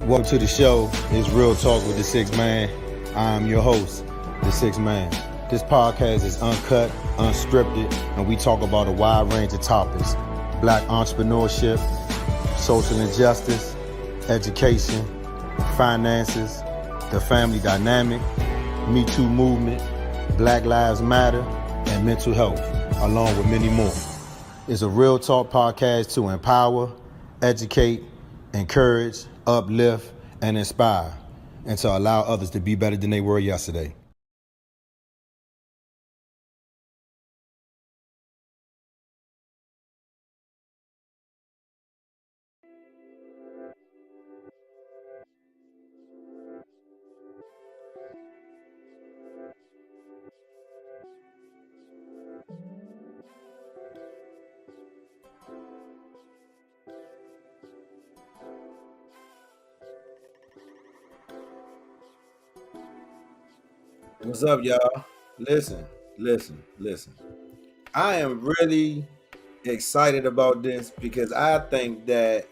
Welcome to the show. It's Real Talk with The6thman. I'm your host, The6thman. This podcast is uncut, unscripted, and we talk about a wide range of topics. Black entrepreneurship, social injustice, education, finances, the family dynamic, Me Too movement, Black Lives Matter, and mental health, along with many more. It's a Real Talk podcast to empower, educate, encourage, uplift, and inspire, and to allow others to be better than they were yesterday. What's up, y'all? Listen. I am really excited about this because I think that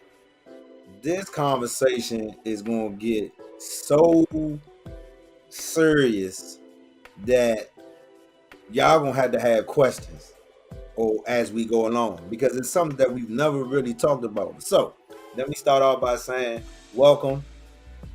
this conversation is going to get so serious that y'all going to have questions or as we go along, because it's something that we've never really talked about. So let me start off by saying welcome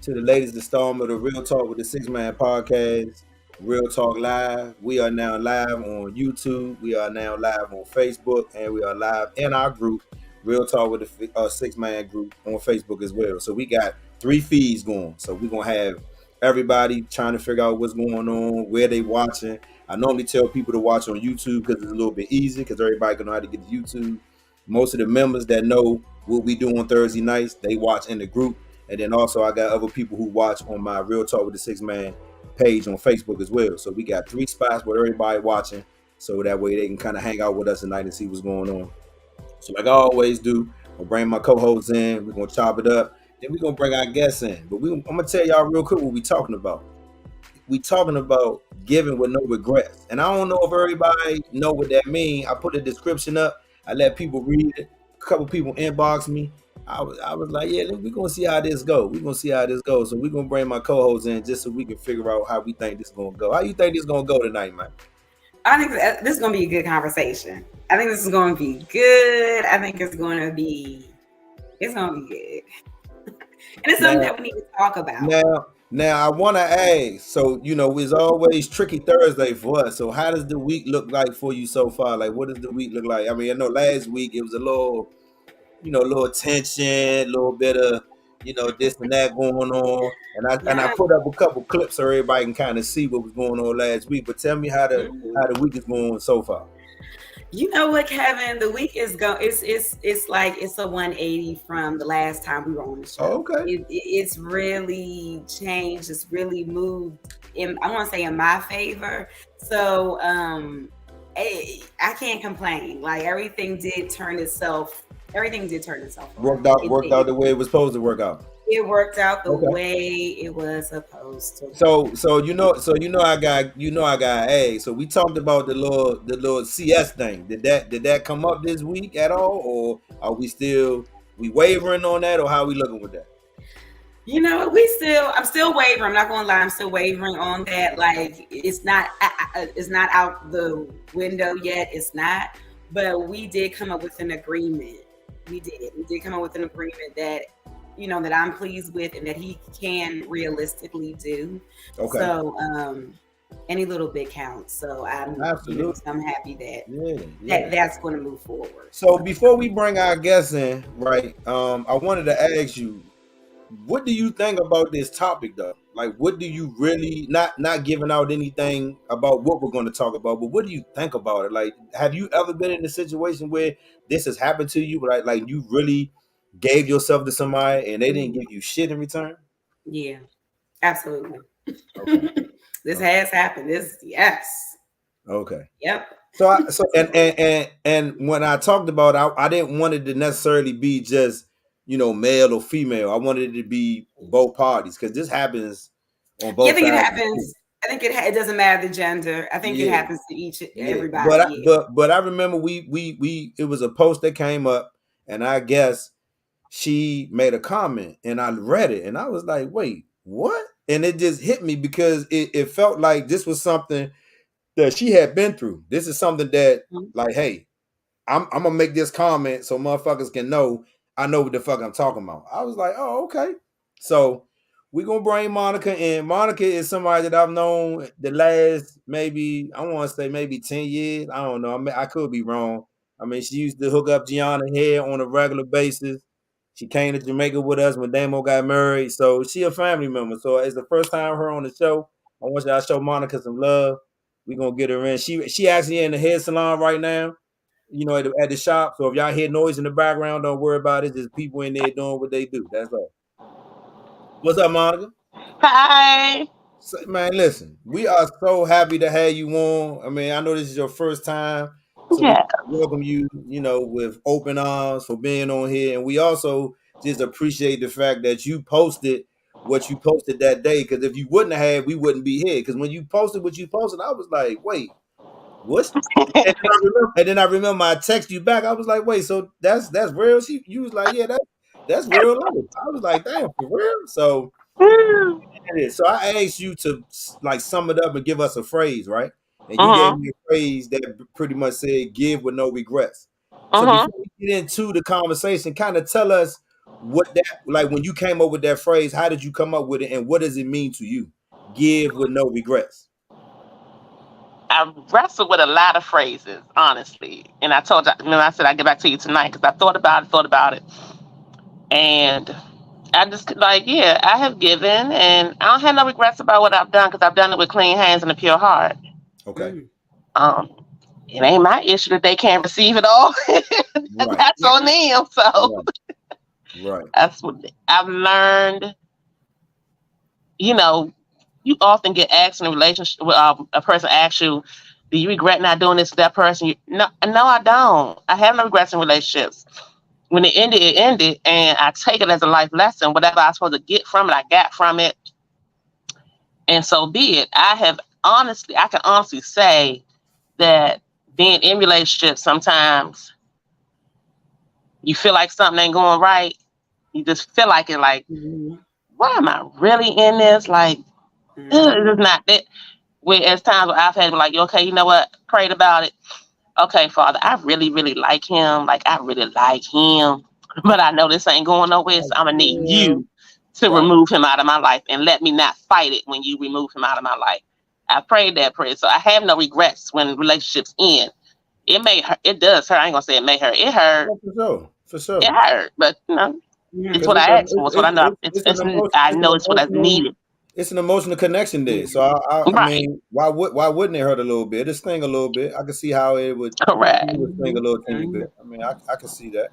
to the latest installment of Real Talk with The6thman podcast, Real Talk Live. We are now live on YouTube. We are now live on Facebook, and we are live in our group, Real Talk with the 6thman group on Facebook as well. So we got 3 feeds going. So we're going to have everybody trying to figure out what's going on, where they watching. I normally tell people to watch on YouTube because it's a little bit easy, because everybody can know how to get to YouTube. Most of the members that know what we do on Thursday nights, they watch in the group. And then also I got other people who watch on my Real Talk with The6thman page on Facebook as well. So we got 3 spots where everybody watching, so that way they can kind of hang out with us tonight and see what's going on. So like I always do, I'll bring my co-hosts in. We're going to chop it up. Then we're going to bring our guests in. But I'm going to tell y'all real quick what we're talking about. We talking about giving with no regrets. And I don't know if everybody know what that means. I put a description up. I let people read it. A couple people inbox me. I was like, yeah, we're going to see how this goes. So we're going to bring my co-hosts in just so we can figure out how we think this is going to go. How you think this is going to go tonight, man? I think this is going to be a good conversation. I think this is going to be good. I think it's going to be good. And it's something that we need to talk about. Now I want to ask, so, it's always Tricky Thursday for us. So how does the week look like for you so far? Like, what does the week look like? I mean, I know last week it was a little tension, a little bit of, this and that going on. And I put up a couple clips so everybody can kind of see what was going on last week. But tell me how the week is going so far. You know what, Kevin? The week is going. It's like it's a 180 from the last time we were on the show. Oh, okay. It's really changed. It's really moved I want to say in my favor. So I can't complain. Like everything did turn itself. Worked out the way it was supposed to work out. It worked out the way it was supposed to. So I got A. So we talked about the little CS thing. Did that come up this week at all, or are we wavering on that, or how are we looking with that? I'm still wavering. I'm not gonna lie, I'm still wavering on that. Like it's not out the window yet. It's not, but we did come up with an agreement. We did come up with an agreement that that I'm pleased with and that he can realistically do. Okay. So any little bit counts. So I'm happy that that's going to move forward. So before we bring our guests in, right? I wanted to ask you, what do you think about this topic though? Like, what do you really, not giving out anything about what we're going to talk about, but what do you think about it? Like, have you ever been in a situation where this has happened to you, but like you really gave yourself to somebody and they didn't give you shit in return? Yeah, absolutely. Okay. This has happened. Yes. Okay. Yep. So and when I talked about it, I didn't want it to necessarily be just male or female. I wanted it to be both parties, because this happens on both sides. I think it happens. I think it doesn't matter the gender. I think it happens to everybody. But I remember we it was a post that came up, and I guess she made a comment and I read it and I was like, wait, what? And it just hit me because it felt like this was something that she had been through. This is something that, Mhm. like, hey, I'm gonna make this comment so motherfuckers can know I know what the fuck I'm talking about. I was like, oh, okay. So we gonna bring Monica in. Monica is somebody that I've known the last maybe I want to say maybe 10 years. I don't know. I could be wrong. I mean, she used to hook up Gianna here on a regular basis. She came to Jamaica with us when Damo got married. So she a family member. So it's the first time her on the show. I want y'all to show Monica some love. We gonna get her in. She actually in the hair salon right now, at the shop. So if y'all hear noise in the background, don't worry about it. There's people in there doing what they do. That's all. What's up, Monica? Hi. So, man, listen, we are so happy to have you on. I mean, I know this is your first time, so we Yeah. welcome you, with open arms for being on here. And we also just appreciate the fact that you posted what you posted that day. Because if you wouldn't have, we wouldn't be here. Because when you posted what you posted, I was like, wait, what? And then I remember I text you back. I was like, wait, so that's real? You was like, yeah, that's real life. I was like, damn, for real? So it is. So I asked you to like sum it up and give us a phrase, right? And you gave Uh-huh. me a phrase that pretty much said give with no regrets. So Uh-huh. before we get into the conversation, kind of tell us what that like when you came up with that phrase, how did you come up with it and what does it mean to you? Give with no regrets. I wrestled with a lot of phrases, honestly. And I told you, I said I'd get back to you tonight because I thought about it. And I just, like, yeah, I have given and I don't have no regrets about what I've done because I've done it with clean hands and a pure heart. Okay. Mhm. Um, it ain't my issue that they can't receive it all. Right. That's on them. So Right. Right. that's what I've learned. You know, you often get asked in a relationship, a person asks you, do you regret not doing this to that person? No, no, I don't. I have no regrets in relationships. When it ended, and I take it as a life lesson. Whatever I was supposed to get from it, I got from it, and so be it. I can honestly say that being in relationships, sometimes you feel like something ain't going right. You just feel like it, like, Mhm. why am I really in this? Like, Mhm. it's not it. Whereas times where I've had to be like, okay, you know what? Prayed about it. Okay, Father, I really, really like him. Like, I really like him. But I know this ain't going nowhere, so I'm going to need Yeah. you to Right. remove him out of my life and let me not fight it when you remove him out of my life. I prayed that prayer. So I have no regrets when relationships end. It may hurt. It does hurt. I ain't going to say it may hurt. It hurt. Oh, for sure. For It sure. hurt. But, it's Because what Mhm. I asked for. It's what I know. I it's an know it's what I emotional needed. it's an emotional connection there. So Mhm. I Right. mean, why wouldn't it hurt a little bit? It sting a little bit. I can see how it Correct. would sting a Mhm. little teeny Mhm. bit. I mean, I can see that.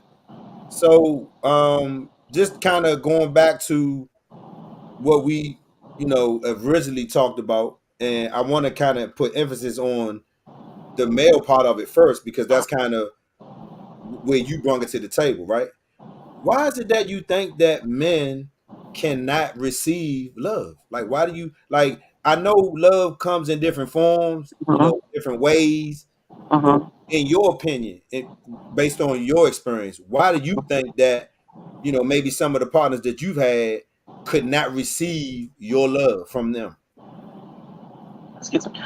So just kind of going back to what we originally talked about, and I want to kind of put emphasis on the male part of it first because that's kind of where you brought it to the table, right? Why is it that you think that men cannot receive love? Like, why do you like? I know love comes in different forms, Hmm. different ways. But Hmm. in your opinion, based on your experience, why do you think that maybe some of the partners that you've had could not receive your love from them? Excuse me.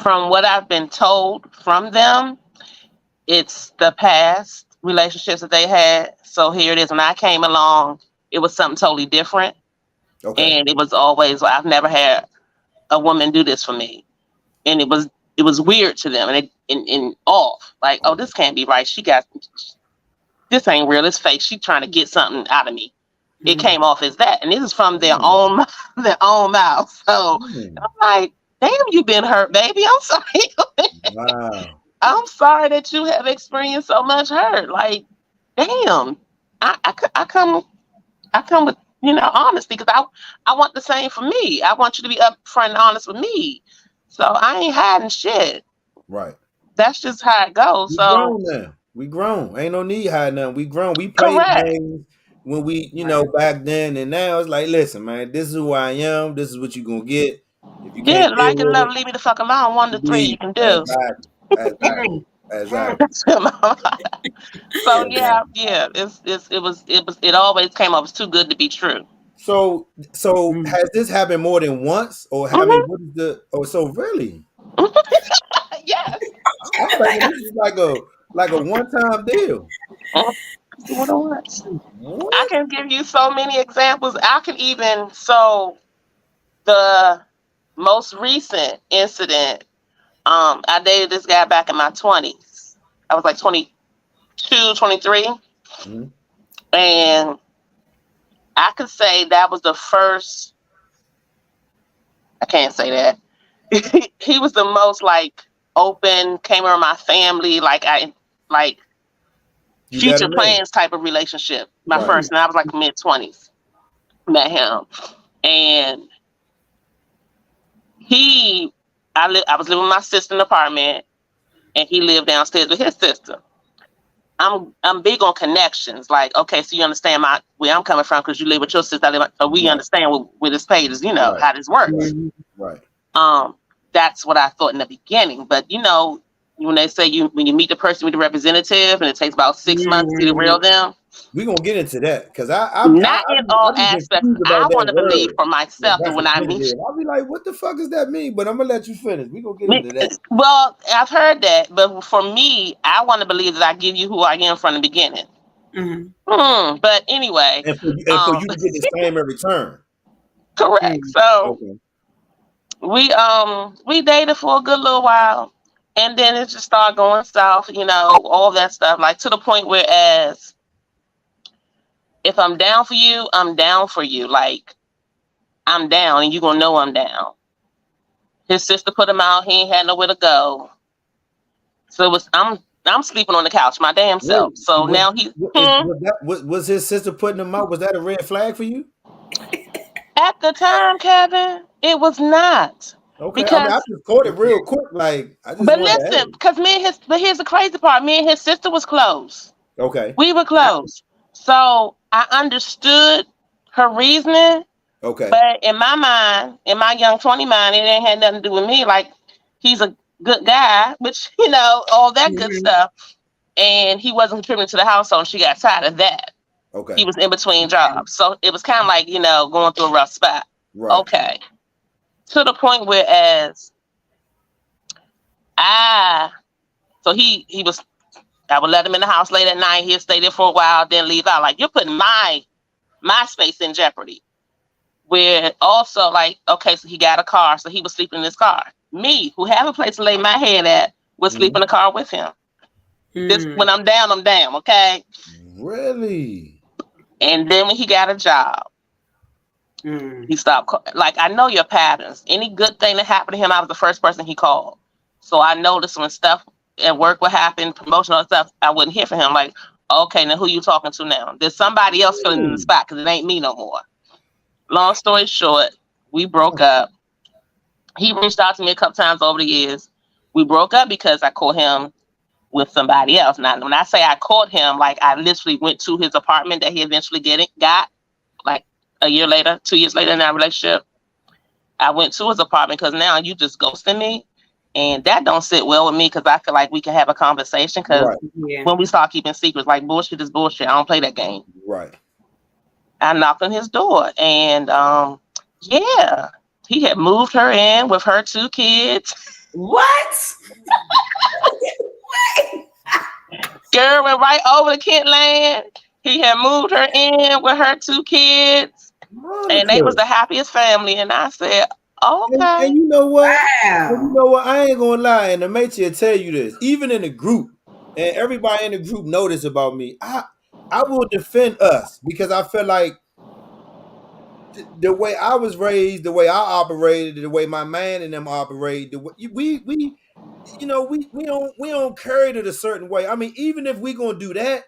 From what I've been told from them, it's the past relationships that they had. So here it is. When I came along, it was something totally different. Okay. And it was always, well, I've never had a woman do this for me. And it was weird to them and off. Like, oh, this can't be right. This ain't real. It's fake. She trying to get something out of me. It Mhm. came off as that. And this is from their Hmm. own their own mouth. So Hmm. I'm like, damn, you been hurt, baby. I'm sorry. Wow. I'm sorry that you have experienced so much hurt. Like, damn, I come with honesty because I want the same for me. I want you to be upfront and honest with me. So I ain't hiding shit. Right. That's just how it goes. We So grown now. We grown. Ain't no need hiding nothing. We grown. We played correct. games when we, Right. back then, and now it's like, listen, man, this is who I am. This is what you gonna get. If you Yeah, can't deal like and with love, it, leave me the fuck alone. One to three you leave. can do. Exactly. Exactly. Exactly. So Exactly. it always came up as too good to be true. So Mm. has this happened more than once, or I mean, Hmm. what is the? Oh, so really? Yes. I'm thinking this is like a one time deal. Mhm. See what I want. I What? can give you so many examples. I can even the most recent incident. I dated this guy back in my 20s. I was like 22, 23, Mhm. and I could say that was the first. I can't say that. He was the most like open, came around my family, like You let future him in, plans type of relationship. My right? first, and I was like mid-20s. Met him, and he, I was living with my sister in the apartment, and he lived downstairs with his sister. I'm big on connections. Like, okay, so you understand where I'm coming from because you live with your sister. So we Right. understand where this page is. Right. How this works. Right. Mhm. Right. Um, that's what I thought in the beginning. But when they say when you meet the person with the representative, and it takes about 6 months to see the Mhm. real them. We're gonna get into that because Not in I all be aspects. confused about I that want to believe word. for myself that when I meet Representative. I'll be like, what the fuck does that mean? But I'm gonna let you finish. We're gonna get me, into that. well, I've heard that, but for me, I want to believe that I give you who I am from the beginning. Mhm. But anyway, And for um, you to get the same in return. correct. Mhm. So Okay. we dated for a good little while, and then it just started going south. All that stuff, like to the point where as if I'm down for you, I'm down for you. Like I'm down, and you gonna know I'm down. His sister put him out. He ain't had nowhere to go, so I'm sleeping on the couch, my damn Wait, self. So now was his sister putting him out? Was that a red flag for you? at the time, Kevin, it was not Okay. I mean, I because. just caught it real quick. Like, I just But wanted to listen, because but here's the crazy part. Me and his sister was close. ask. Okay. We were close. So I understood her reasoning, Okay. but in my mind, in my young 20 mind, it ain't had nothing to do with me. Like he's a good guy, which, all that good Mhm. stuff. And he wasn't contributing to the household. And she got tired of that. He Okay. was in between Okay. jobs. So it was kind of like, going through a rough spot. Right. Okay. To the point where as I, so he was, I would let him in the house late at night. He'd stay there for a while, then leave out. Like, you're putting my space in jeopardy. Where also, like, okay, so he got a car, so he was sleeping in his car. Me, who have a place to lay my head at, would sleep in Mhm. the car with him. This Mm. when I'm down, okay? Really? And then when he got a job, Mm. he stopped. Like, I know your patterns. Any good thing that happened to him, I was the first person he called. So I noticed when stuff at work would happen, promotional stuff, I wouldn't hear from him. Like, okay, now who you talking to now? There's somebody else filling in the Really? spot because it ain't me no more. Long story short, we broke up. He reached out to me a couple times over the years. We broke up because I caught him with somebody else. Now, when I say I caught him, like I literally went to his apartment that he eventually got, like a year later, 2 years later in our relationship. I went to his apartment because now you just ghosting me. And that don't sit well with me because I feel like we can have a conversation because Right. Yeah. when we start keeping secrets, like bullshit is bullshit. I don't play that game. Right. I knocked on his door and yeah, he had moved her in with her 2 kids. What? Girl went right over to Kent Land. He had moved her in with her 2 kids, and they Monica. was the happiest family. And I said, And okay. you know what? And you Wow. know what? I ain't gonna lie, and the mate will tell you this. Even in the group, and everybody in the group notice about me. I will defend us because I feel like the way I was raised, the way I operated, the way my man and them operate, the way we we don't carry it a certain way. I mean, even if we gonna do that,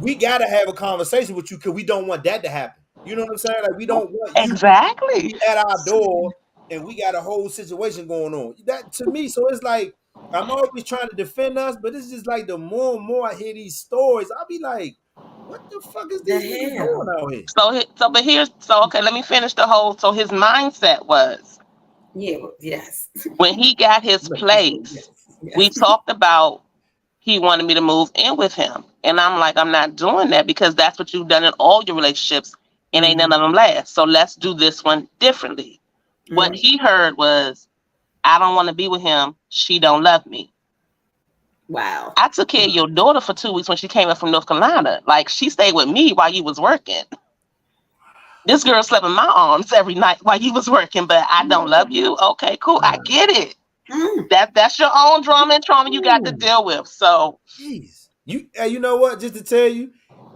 we gotta have a conversation with you because we don't want that to happen. You know what I'm saying? Like we don't want you to Exactly. be at our door and we got a whole situation going on. That to me, so it's like I'm always trying to defend us, but it's just like the more and more I hear these stories, I'll be like, what the fuck is The these niggas doing hell? out here? Okay, let me finish the whole. So his mindset was Yeah. Yes. when he got his Let me say place, yes. we Yes. talked about he wanted me to move in with him. And I'm like, I'm not doing that because that's what you've done in all your relationships and ain't none of them last. So let's do this one differently. What he heard was, I don't want to be with him. She don't love me. Wow. I took care of your daughter for 2 weeks when she came up from North Carolina. Like, she stayed with me while you was working. This girl slept in my arms every night while you was working, but I don't love you. Okay, cool. I get it. That's your own drama and trauma you got to deal with. So, jeez, you know what? Just to tell you,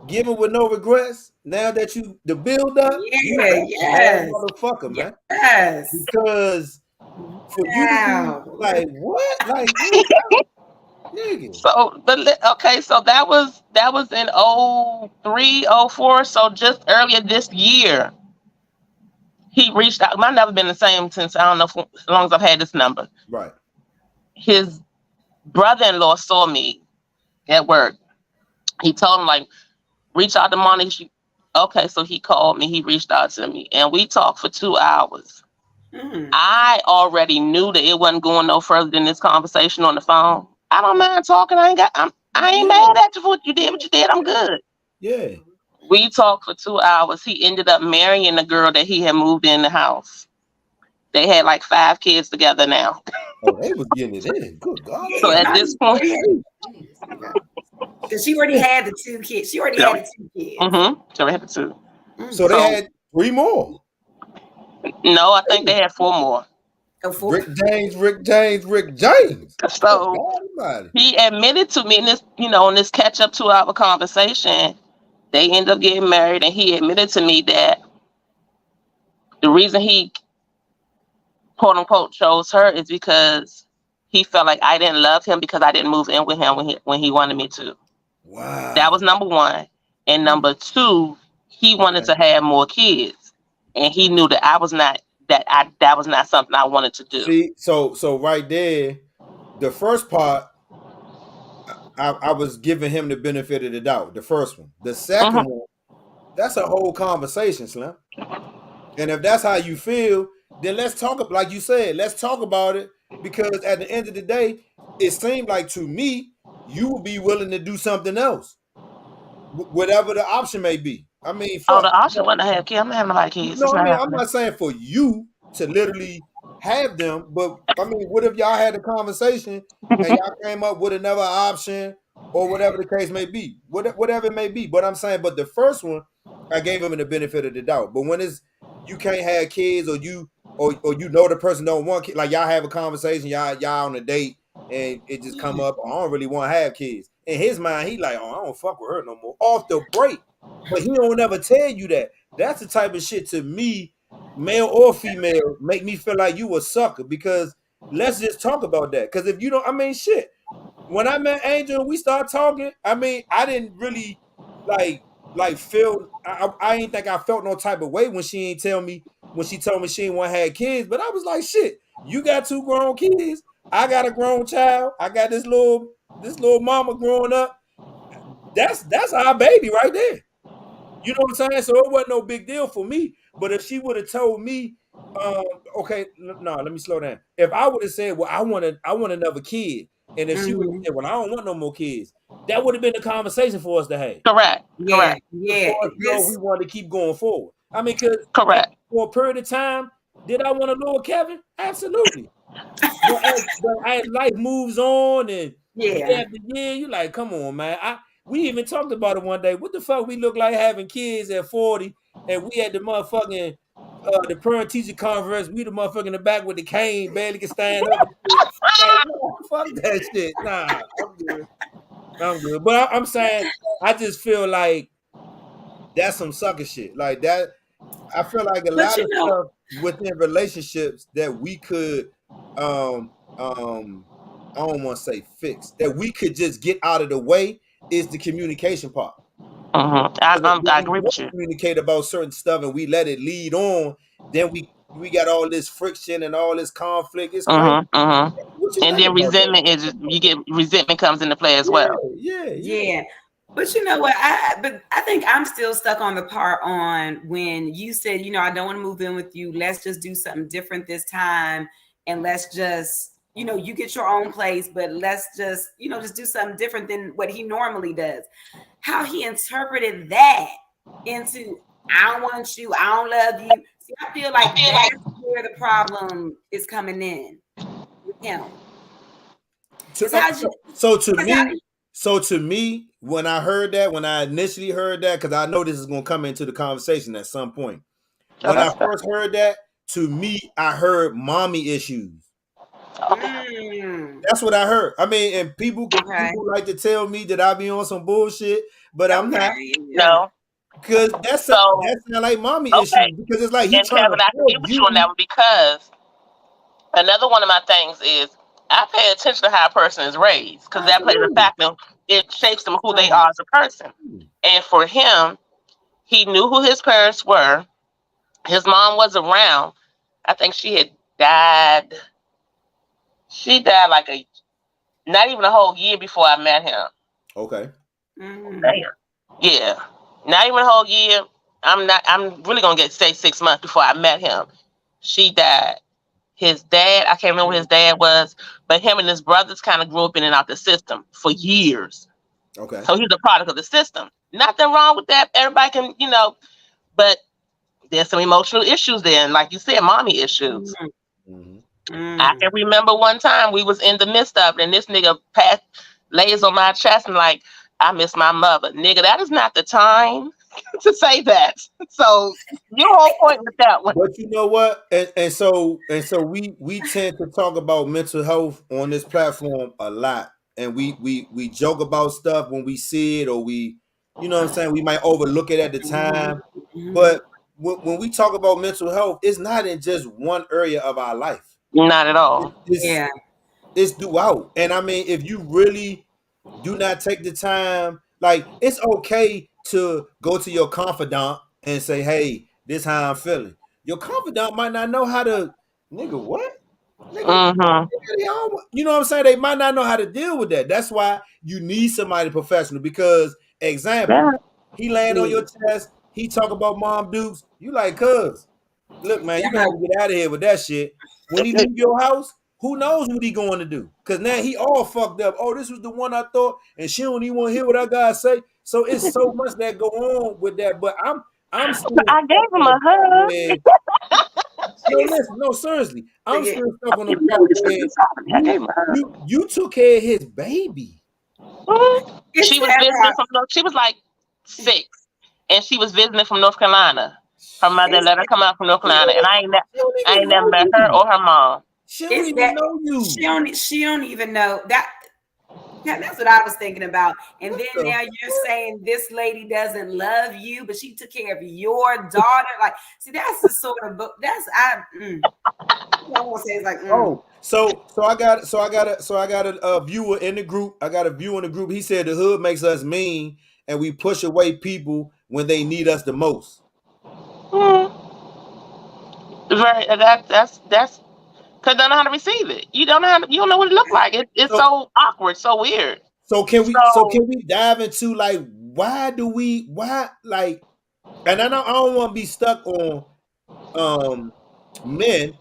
giving with no regrets. Now that you the build up, you a motherfucker, man. Yes. Because for you to be like what, like nigga. So so that was in 03, 04. So just earlier this year, he reached out. I've never been the same since, I don't know, as long as I've had this number. Right. His brother-in-law saw me at work. He told him, like, reach out to Monty. Okay, so he called me. He reached out to me, and we talked for 2 hours. I already knew that it wasn't going no further than this conversation on the phone. I don't mind talking. I ain't mad at you for what you did. What you did, I'm good. Yeah. We talked for 2 hours. He ended up marrying the girl that he had moved in the house. They had like 5 kids together now. Oh, they was getting it in. Good God. So at this point, because she already had the 2 kids. She already had the 2 kids. So they had the 2. So they had 3 more. No, I think they had 4 more. Rick James. So he admitted to me in this, in this catch-up 2-hour conversation, they ended up getting married, and he admitted to me that the reason he, quote unquote, chose her is because he felt like I didn't love him because I didn't move in with him when he wanted me to. Wow. That was number 1. And number 2, he wanted to have more kids, and he knew that that was not something I wanted to do. See, so right there, the first part, I was giving him the benefit of the doubt. The first one. The second one, that's a whole conversation, Slim. And if that's how you feel, then let's talk. Like you said, let's talk about it. Because at the end of the day, it seemed like to me you would be willing to do something else, whatever the option may be. I mean, the option wasn't to have kids. I'm not having nobody kids. No, I mean, I'm not saying for you to literally have them, but I mean, what if y'all had a conversation and y'all came up with another option or whatever the case may be, whatever it may be. But I'm saying, but the first one, I gave him the benefit of the doubt. But when it's you can't have kids, or you the person don't want kids, like y'all have a conversation, y'all on a date, and it just come up, I don't really want to have kids. In his mind, he like, oh, I don't fuck with her no more. Off the break. But he don't ever tell you that. That's the type of shit to me, male or female, make me feel like you a sucker. Because let's just talk about that. Because if you don't, I mean, shit. When I met Angel and we started talking, I mean, I didn't really like feel. I ain't think I felt no type of way when she told me she didn't want to have kids. But I was like, shit, you got 2 grown kids. I got a grown child. I got this little mama growing up. That's our baby right there. You know what I'm saying? So it wasn't no big deal for me. But if she would have told me, okay, no, let me slow down. If I would have said, well, I want another kid, and if she would have said, well, I don't want no more kids, that would have been the conversation for us to have. Correct. Yeah. We wanted to keep going forward. I mean, because for a period of time, did I want a little Kevin? Absolutely. but as life moves on and year after year, you like, come on, man. We even talked about it one day. What the fuck we look like having kids at 40, and we had the motherfucking the parent teacher conference. We the motherfucker in the back with the cane, barely can stand up. Like, fuck that shit. Nah, I'm good. But I'm saying, I just feel like that's some sucker shit. Like that. I feel like a lot of stuff within relationships that we could, I don't want to say fix, that we could just get out of the way is the communication part. I agree with you. Communicate about certain stuff and we let it lead on, then we got all this friction and all this conflict. It's crazy. And then resentment comes into play as well. Yeah. But you know what? I think I'm still stuck on the part on when you said, I don't want to move in with you. Let's just do something different this time, and let's just you get your own place, but let's just, just do something different than what he normally does. How he interpreted that into, I don't want you, I don't love you. See, I feel like that's where the problem is coming in with him. Because how you, So to because how, me, when I heard that, when I initially heard that, because I know this is going to come into the conversation at some point. Oh, When I that's fair. first heard that, to me, I heard mommy issues. Okay. That's what I heard. I mean, and people okay, like to tell me that I be on some bullshit, but I'm not, okay, yeah. No. because So, that's not like mommy okay. issues, because it's like he And trying to Kevin, I force agree with you on that you. one because another one of my things is I pay attention to how a person is raised because that plays a Absolutely. factor. It shapes them who So they are much. as a person. And for him, he knew who his parents were. His mom was around. I think she had died. She died like not even a whole year before I met him. Okay. Mm. Damn. Yeah, not even a whole year. I'm not. I'm really gonna say 6 months before I met him. She died. His dad, I can't remember what his dad was, but him and his brothers kind of grew up in and out the system for years. Okay. So he's a product of the system. Nothing wrong with that. Everybody can, but there's some emotional issues there, and like you said, mommy issues. Mm. Mm-hmm. I can Mm. remember one time we was in the midst of it, and this nigga lays on my chest and like, I miss my mother. Nigga, that is not the time to say that. So your whole point with that one. But you know what? And so we tend to talk about mental health on this platform a lot. And we joke about stuff when we see it, or we, you know what I'm saying, we might overlook it at the Mhm. time. Mhm. But when we talk about mental health, it's not in just one area of our life. Not at all. It's Yeah. it's throughout. And I mean, if you really do not take the time, like, it's okay to go to your confidant and say, "Hey, this how I'm feeling." Your confidant might not know how to, nigga, what? Nigga, Mm-hmm. you know what I'm saying? They might not know how to deal with that. That's why you need somebody professional. Because, example, Yeah. he laying on your Yeah. chest, he talk about mom dukes, you like, cuz, look, man, you That gonna have might, to get out of here with that shit. When he leave your house, who knows what he going to do? Because now he all fucked up. Oh, this was the one I thought, and she don't even want to hear what I gotta say. So it's so much that go on with that. But I'm still I stuck gave him on the a part hug. where, no, listen, no, seriously, I'm yeah. still I stuck on the didn't even know part what this where was happening. I you gave him a hug. you took care of his baby. Mhm. It's She was that visiting from North. She was like 6, and she was visiting from North Carolina. Her mother it's let her come out from North She Carolina, and don't I even ain't never know met her you. or her mom. She don't it's even that know you. she don't even know that. That's what I was thinking about. And What then the now you're saying this lady doesn't love you, but she took care of your daughter. Like, see, that's the sort of book. That's I won't say it's like Oh, so I got a viewer in the group. I got a viewer in the group. He said the hood makes us mean, and we push away people when they need us the most. Mm, very. That's because don't know how to receive it. You don't know you don't know what it looked like. It's So so awkward, so weird. so So can we dive into, like, why, like, and I don't want to be stuck on um men,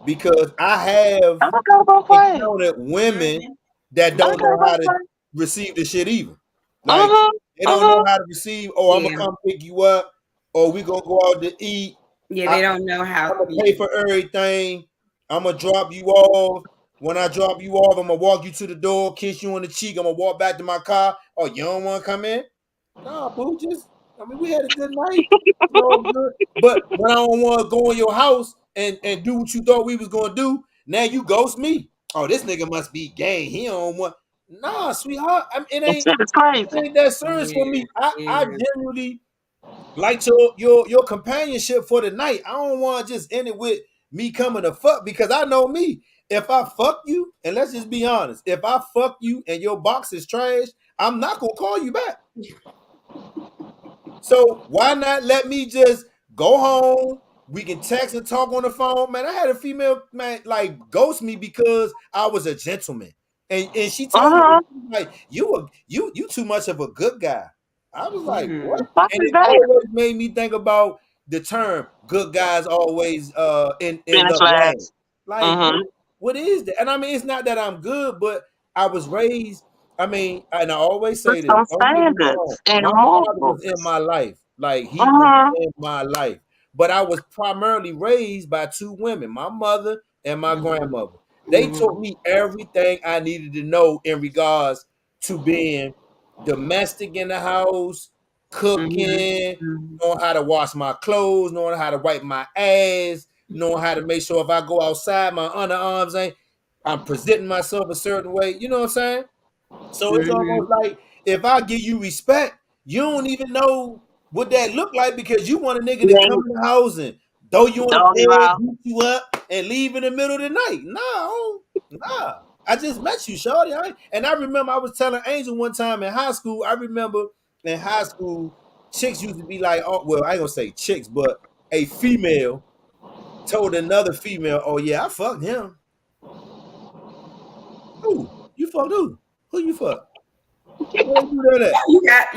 because I have I'm gonna go both ways. encountered women mm-hmm. that I'm gonna don't Mm-hmm. know go how both to ways. receive the shit either. Like, Mhm. they don't know Mhm. how to receive. Oh, I'm gonna Yeah. come pick you up, or we gonna go out to eat. Yeah, I, they don't know I'm how. gonna Yeah. pay for everything. I'm gonna drop you off. When I drop you off, I'm gonna walk you to the door, kiss you on the cheek. I'm gonna walk back to my car. Oh, you don't want to come in? Nah, boo. Just, I mean, we had a good night. It's all good. But when I don't want to go in your house and do what you thought we was gonna do, now you ghost me. Oh, this nigga must be gay. He don't want. Nah, sweetheart. It That ain't. shit is It crazy. ain't that serious for Yeah. me. I Yeah. genuinely like your companionship for the night. I don't want to just end it with me coming to fuck, because I know me. If I fuck you, and let's just be honest, if I fuck you and your box is trash, I'm not gonna call you back. So why not let me just go home? We can text and talk on the phone. Man, I had a female, man, like, ghost me because I was a gentleman. And she told me, Mhm. like, you too much of a good guy. I was like, what? Mm-hmm. The fuck And is it that? always made me think about the term good guys always end Finish up last. last. Like, Mhm. what is that? And I mean, it's not that I'm good, but I was raised. I mean, and I always With say this. some Don't get me wrong. standards and My father was morals. in my life, like he was Mm-hmm. in my life. But I was primarily raised by two women, my mother and my grandmother. They taught me everything I needed to know in regards to being domestic in the house, cooking, knowing how to wash my clothes, knowing how to wipe my ass, knowing how to make sure if I go outside, my underarms ain't, I'm presenting myself a certain way. You know what I'm saying? So it's almost like if I give you respect, you don't even know what that look like because you want a nigga to come Then in the house and throw you on the dog you bed, out. beat you up, and leave in the middle of the night. No, nah. I just met you, shorty. And I remember I was telling Angel one time in high school. I remember in high school, chicks used to be like, oh, well, I ain't gonna say chicks, but a female told another female, "Oh yeah, I fucked him." Who? You fucked who? Who you fuck? Where they do that at?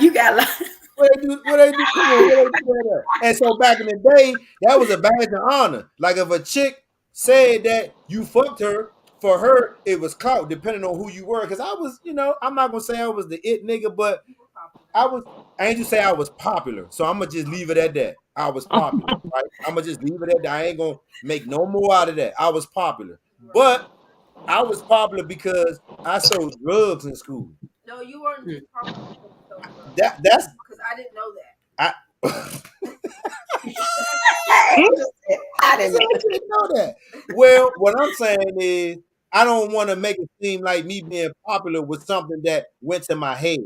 You got like Where they do? Where they do? Come on, where they do that at? And so back in the day, that was a badge of honor. Like if a chick said that you fucked her, for her it was clout, depending on who you were. Because I was, I'm not gonna say I was the it nigga, but I was. I ain't just say I was popular, so I'm gonna just leave it at that. I was popular, right? I'm gonna just leave it at that. I ain't gonna make no more out of that. I was popular, but I was popular because I sold drugs in school. No, you weren't just popular because you sold drugs. That's Because I didn't know that. I. I didn't know. I didn't know that. Well, what I'm saying is, I don't want to make it seem like me being popular was something that went to my head.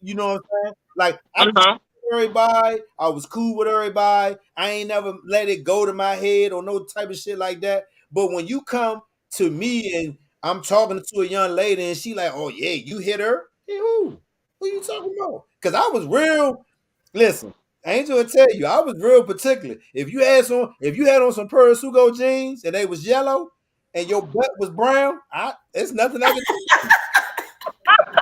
You know what I'm saying? Like I Mm-hmm. everybody, I was cool with everybody. I ain't never let it go to my head or no type of shit like that. But when you come to me and I'm talking to a young lady and she like, oh yeah, you hit her? Hey, who? Who you talking about? Because I was real. Listen, Angel will tell you, I was real particular. If you had on some Pearl Sugo jeans and they was yellow and your butt was brown, it's nothing I can do.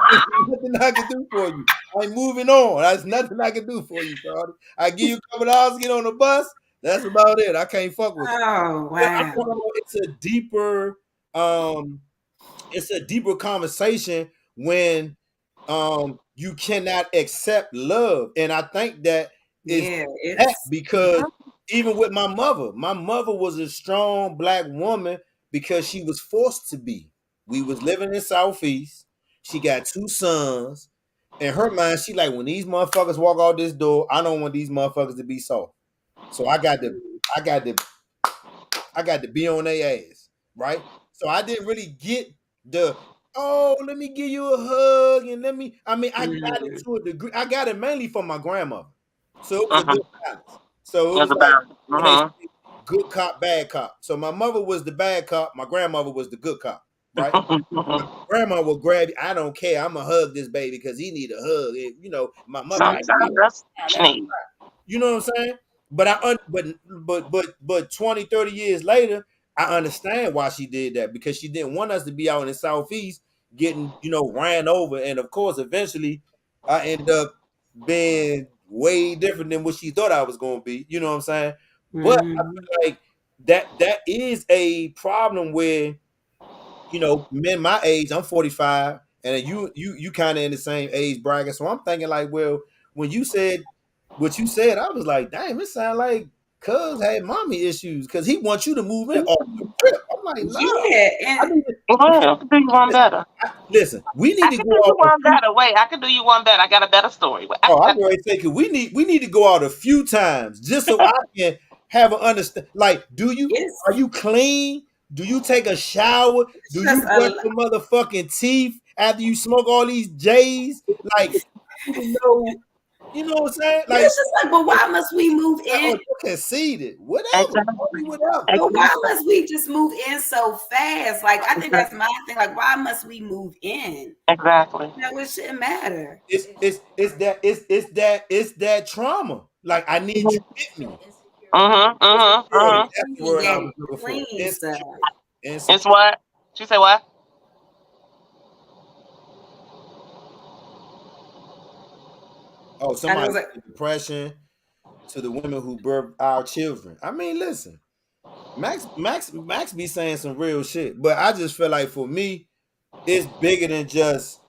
There's nothing I can do for you. I'm moving on. There's nothing I can do for you, Charlie. I give you a couple dollars to get on the bus. That's about it. I can't fuck with you. Oh But I'm wow. talking about um, it's a deeper conversation when you cannot accept love. And I think that is Yeah, that it's because even with my mother was a strong black woman because she was forced to be. We was living in Southeast. She got two sons. In her mind, she like when these motherfuckers walk out this door, I don't want these motherfuckers to be soft. So I got to I got to be on their ass, right? So I didn't really get the let me give you a hug and I got it to a degree. I got it mainly from my grandmother. So it was a Mm-hmm. good balance. So it It's was like about. when they Mm-hmm. say good cop, bad cop. So my mother was the bad cop, my grandmother was the good cop, right? My grandma will grab you. I don't care. I'm gonna hug this baby because he need a hug. And, my mother like, Sometimes that's what you let him need. you know what I'm saying? But but 20, 30 years later, I understand why she did that because she didn't want us to be out in the southeast getting, ran over. And of course, eventually I ended up being way different than what she thought I was gonna be. You know what I'm saying? But I feel like that is a problem where men my age, I'm 45, and you kind of in the same age bracket. So I'm thinking like, well, when you said what you said, I was like, damn, it sounded like Cuz had mommy issues because he wants you to move in off the rip. I'm like, nah. yeah, I and need Well, I can do you one better. listen, we need I to can go do you out a one few. better. Wait, I can do you one better. I got a better story. Oh, I'm going to say because we need to go out a few times just so I can have an understand. Like, are it's you clean? Do you take a shower? Do just you brush your motherfucking teeth after you smoke all these J's? Like, I need to know. You know what I'm saying? but Like, it's just like, but why must we move oh, in? you conceded. Whatever. Exactly. Only whatever. But why Exactly. must we just move in so fast? Like, I think that's my thing. Like, why must we move in? Exactly. No, it shouldn't matter. It's that trauma. Like, I need you with me. Mm-hmm. Mm-hmm. Insecurity. Mm-hmm. That's the word I That was looking for. clean stuff. Insecurity. It's Insecurity. what? She said what? Oh, And I somebody was like, said depression to the women who birth our children. I mean, listen. Max be saying some real shit, but I just feel like for me, it's bigger than just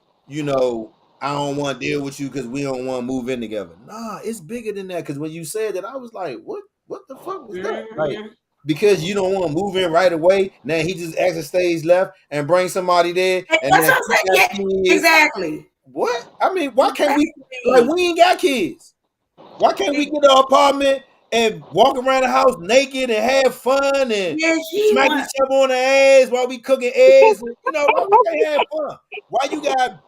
I don't want to deal with you because we don't want to move in together. Nah, it's bigger than that. Because when you said that, I was like, what the fuck was that? Like, Mhm. because you don't want to move in right away. Now he just exit stage left and bring somebody there, And and that's then what I'm she saying. got Yeah, kids. exactly. What? I mean, why can't we? Like, Exactly. we ain't got kids. Why can't we get an apartment and walk around the house naked and have fun and Yeah, he smack want. each other on the ass while we cooking eggs? And, why we can't have fun? Why you gotta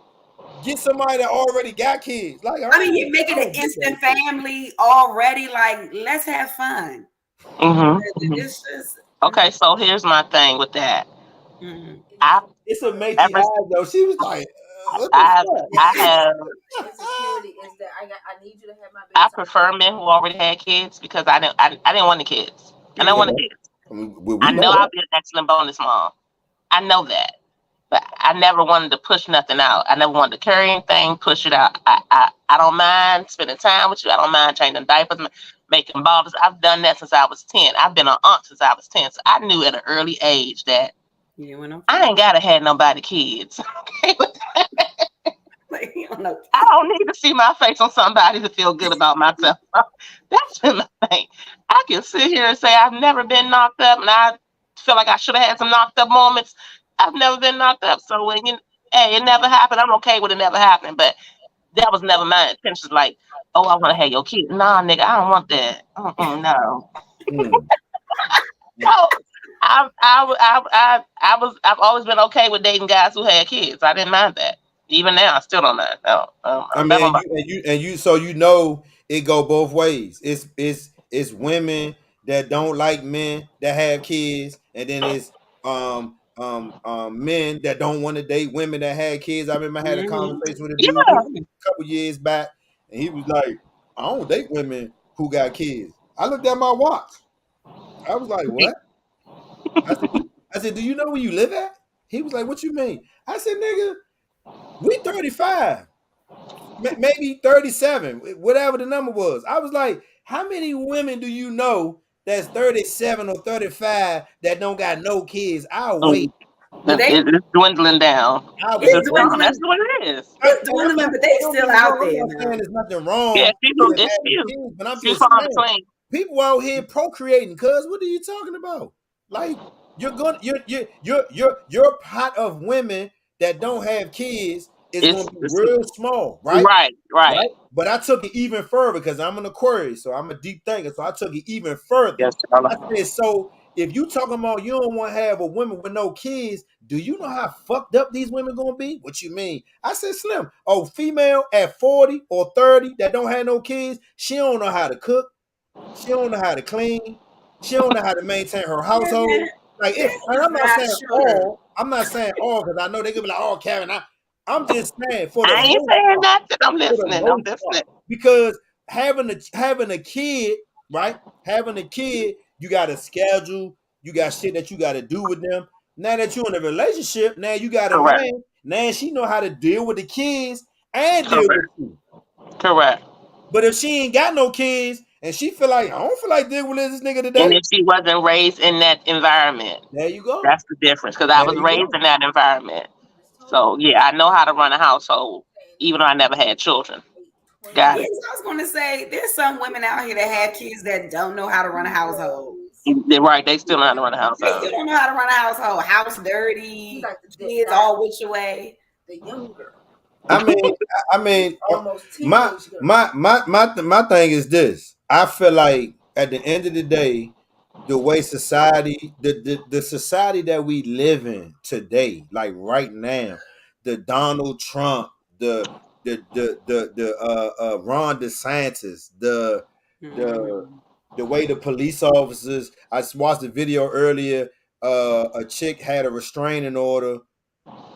get somebody that already got kids? Like, I mean, you're I making an don't get that instant shit. family already. Like, let's have fun. It's just. Okay, so here's my thing with that. Mm. I It's a matey ever eyes though. She was like, what the I I fuck? have Insecurity is that I need you to have my I baby. prefer men who already had kids because I didn't want the kids. I didn't want the Mhm. kids. I mean, we I know know I'll that. be an excellent bonus mom. I know that. But I never wanted to push nothing out. I never wanted to carry anything, push it out. I don't mind spending time with you. I don't mind changing diapers, making bottles. I've done that since I was 10. I've been an aunt since I was 10. So I knew at an early age that You didn't want no I kids. ain't gotta have nobody kids. Okay? Like, you don't know. I don't need to see my face on somebody to feel good about myself. That's been my thing. I can sit here and say I've never been knocked up, and I feel like I should have had some knocked up moments. I've never been knocked up, so hey, it never happened. I'm okay with it never happening, but that was never my intentions. Like, oh, I want to have your kid. Nah, nigga, I don't want that. No. Hmm. So I've always been okay with dating guys who had kids. I didn't mind that. Even now, I still don't mind. No, I I'm back mean, on my. so it go both ways. It's women that don't like men that have kids, and then it's men that don't want to date women that had kids. I remember I had a Mhm. conversation with a dude Yeah. a couple years back, and he was like, "I don't date women who got kids." I looked at my watch. I was like, "What?" I said, "Do you know where you live at?" He was like, "What you mean?" I said, "Nigga, we 35." Maybe 37, whatever the number was. I was like, how many women do you know that's 37 or 35 that don't got no kids? I'll Mm. wait. But they, It's dwindling down. I'll It's wait. it's just Don't, gone. That's dwindling. what it is. It's and I'm dwindling, not, but they don't still get me out wrong, I'm there not saying now. there's nothing Yeah, wrong with it's having few, kids, but I'm few just far saying, between. people out here procreating, cuz what are you talking about? Like, your pot of women that don't have kids is gonna be It's real small, right? right, right. Right? But I took it even further because I'm an Aquarius, so I'm a deep thinker. So I took it even further. Yes, I Charlotte. said, so if you talking about you don't want to have a woman with no kids, do you know how fucked up these women gonna be? What you mean? I said, Slim, oh, female at 40 or 30 that don't have no kids, she don't know how to cook, she don't know how to clean, she don't know how to maintain her Man, household. Like it, this and is I'm not not saying sure. all, because I know they gonna be like, oh, Kevin, I'm just saying for the I ain't most saying part nothing. I'm for the listening. I'm most part. listening. Because having a kid, right? Having a kid, you got a schedule, you got shit that you got to do with them. Now that you're in a relationship, now you got a Correct. man. Now she know how to deal with the kids and deal with Correct. you. Correct. But if she ain't got no kids and she feel like I don't feel like dealing with this nigga And today, if she wasn't raised in that environment, there you go. that's the difference. Because I There was you raised go. in that environment. So yeah, I know how to run a household, even though I never had children. Got Yes, it. I was going to say there's some women out here that have kids that don't know how to run a household. They're right. They still know how to run a They still household. don't know how to run a household. House dirty, kids all which way. The young girl, I mean, I mean, almost my teenage girl. my thing is this. I feel like at the end of the day, the way society, the society that we live in today, like right now, the Donald Trump, the Ron DeSantis, the Mm-hmm. the way the police officers. I watched the video earlier. A chick had a restraining order,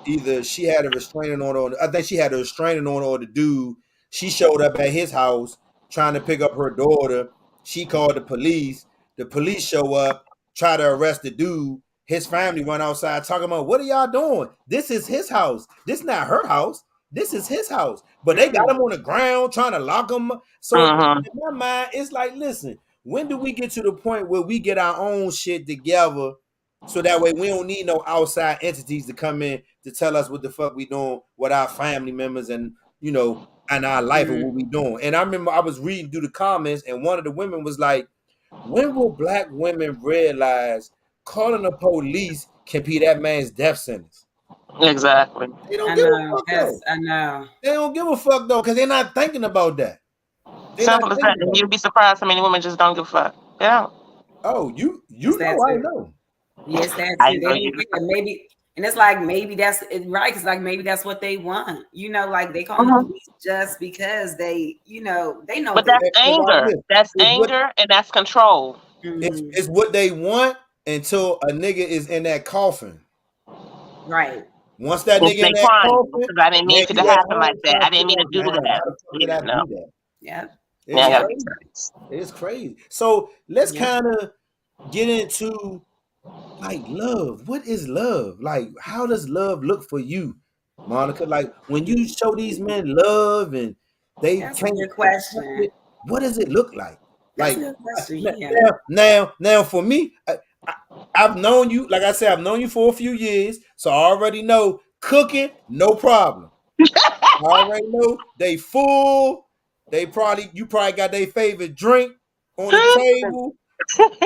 either she had a restraining order on, I think she had a restraining order on the dude. She showed up at his house trying to pick up her daughter. She called the police. The police show up, try to arrest the dude. His family run outside talking about, what are y'all doing? This is his house. This not her house. This is his house. But they got him on the ground trying to lock him. So Mm-hmm. in my mind, it's like, listen, when do we get to the point where we get our own shit together so that way we don't need no outside entities to come in to tell us what the fuck we doing with our family members and, you know, and our life and what we doing. And I remember I was reading through the comments and one of the women was like, when will black women realize calling the police can be that man's death sentence? Exactly. They don't I give a know. fuck though. I know. They don't give a fuck though, because they're not thinking about that. They're not Simple as that. thinking And about you'd it. be surprised how many women just don't give a fuck. They don't. Oh, you It's that know I too. know. Yes, that I too. know They you. don't care. Maybe, and it's like maybe that's right. Because like maybe that's what they want. You know, like they call the Mhm. police just because they, you know, they know But they. that's And watch anger. this. That's It's what anger and that's control. Mhm. it's what they want until a nigga is in that coffin. Right. Once that If nigga in they that crying, coffin, because I didn't mean now for it to you at happen home like that. trying I to didn't figure mean to out, do damn, that. how the fuck did Yeah, I no. do that? Yep. Yeah, I It's gotta Yep. be crazy. serious. It's crazy. So let's Yep. kind of get into like love. What is love? Like, how does love look for you, Monica? Like when you show these men love and they That's a can't good accept question. it, what does it look like? That's a Like good question. Yeah. now for me, I've known you, like I said, I've known you for a few years, so I already know cooking, no problem. I already know they full. You probably got their favorite drink on the table.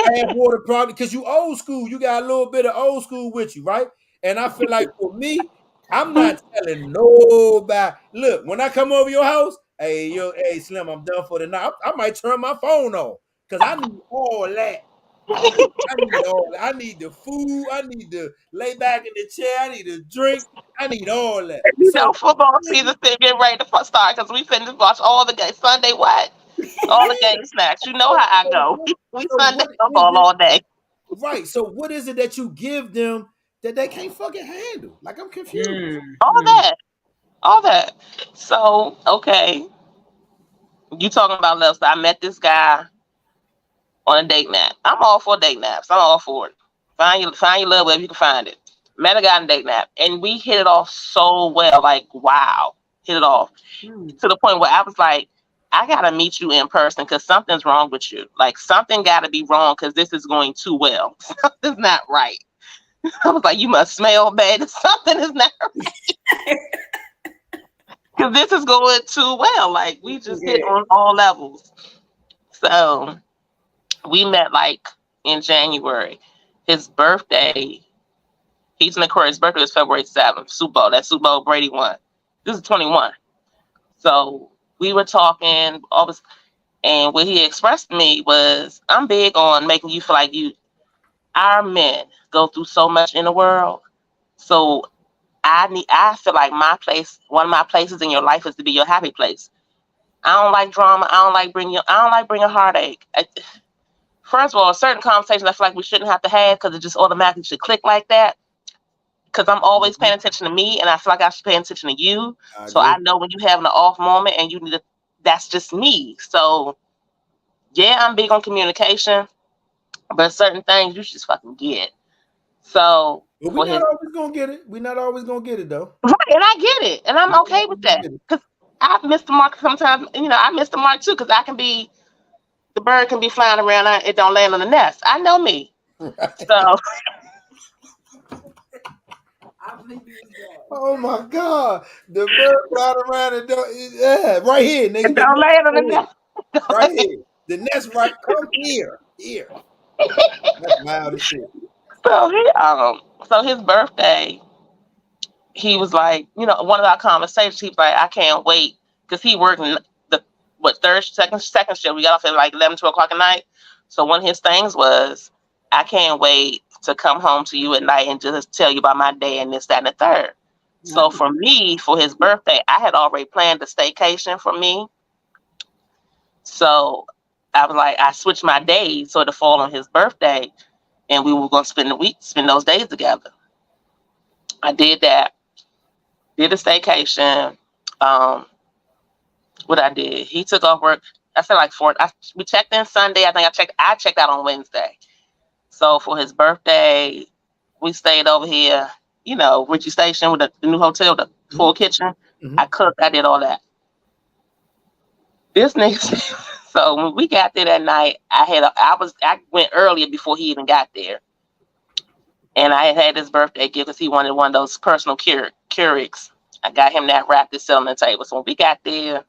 Have water probably because you old school. You got a little bit of old school with you, right? And I feel like for me, I'm not telling nobody. Look, when I come over your house, hey Slim, I'm done for the night. I might turn my phone on because I need all that. I need all that. I need the food. I need to lay back in the chair. I need a drink. I need all that. You know, So football season still getting ready to start because we finna watch all the games. Sunday what? All the yeah. game snacks. You know how I go. We So Sunday what is football it? all day. Right. So what is it that you give them that they can't fucking handle? Like I'm confused. All Mm-hmm. that. All that. So, okay. You talking about love. So I met this guy on a date nap. I'm all for date naps. I'm all for it. Find your love wherever you can find it. Met a guy on a date nap. And we hit it off so well. Like, wow. Hit it off. To the point where I was like, I gotta meet you in person because something's wrong with you. Like something gotta be wrong because this is going too well. Something's not right. I was like, you must smell bad. Something is not right because this is going too well. Like we just hit Yeah. on all levels. So we met like in January. His birthday, he's in Aquarius. His birthday was February 7th. Super Bowl. That Super Bowl Brady won. This is 21. So we were talking all this. And what he expressed to me was, I'm big on making you feel like our men go through so much in the world. So I feel like one of my places in your life is to be your happy place. I don't like drama. I don't like bringing heartache. First of all, certain conversations I feel like we shouldn't have to have because it just automatically should click like that. Because I'm always paying attention to me and I feel like I should pay attention to you. I So I agree. know when you having an off moment and you need to, that's just me. So yeah, I'm big on communication. But certain things you just fucking get. So But we're for not his always gonna get it. We're not always gonna get it though. right, and I get it, and I'm We're not okay always with gonna that get it. because I miss the mark sometimes. You know, I miss the mark too because I can be the bird can be flying around, and it don't land on the nest. I know me, Right. so I believe you was that. Oh my God. The bird flying around and yeah, right here, it nigga. The don't nest land on the right here. nest. Right here. The nest right. Come here. Here. That's wild as shit. So his birthday, he was like, you know, one of our conversations, he was like, I can't wait because he worked in the second shift. We got off at like 11, 12 o'clock at night. So one of his things was, I can't wait to come home to you at night and just tell you about my day and this, that, and the third. So Nice. for me, for his birthday, I had already planned a staycation for me. So I was like, I switched my days so to fall on his birthday, and we were going to spend those days together. I did that. Did a staycation. Um, what I did, he took off work. I said like we checked in Sunday. I think I checked out on Wednesday. So for his birthday, we stayed over here, you know, Richie Station with the new hotel, the full kitchen. Mm-hmm. I cooked. I did all that. This nigga So when we got there that night, I went earlier before he even got there, and I had his birthday gift because he wanted one of those personal Keurigs. I got him that wrapped and sitting on the table. So when we got there,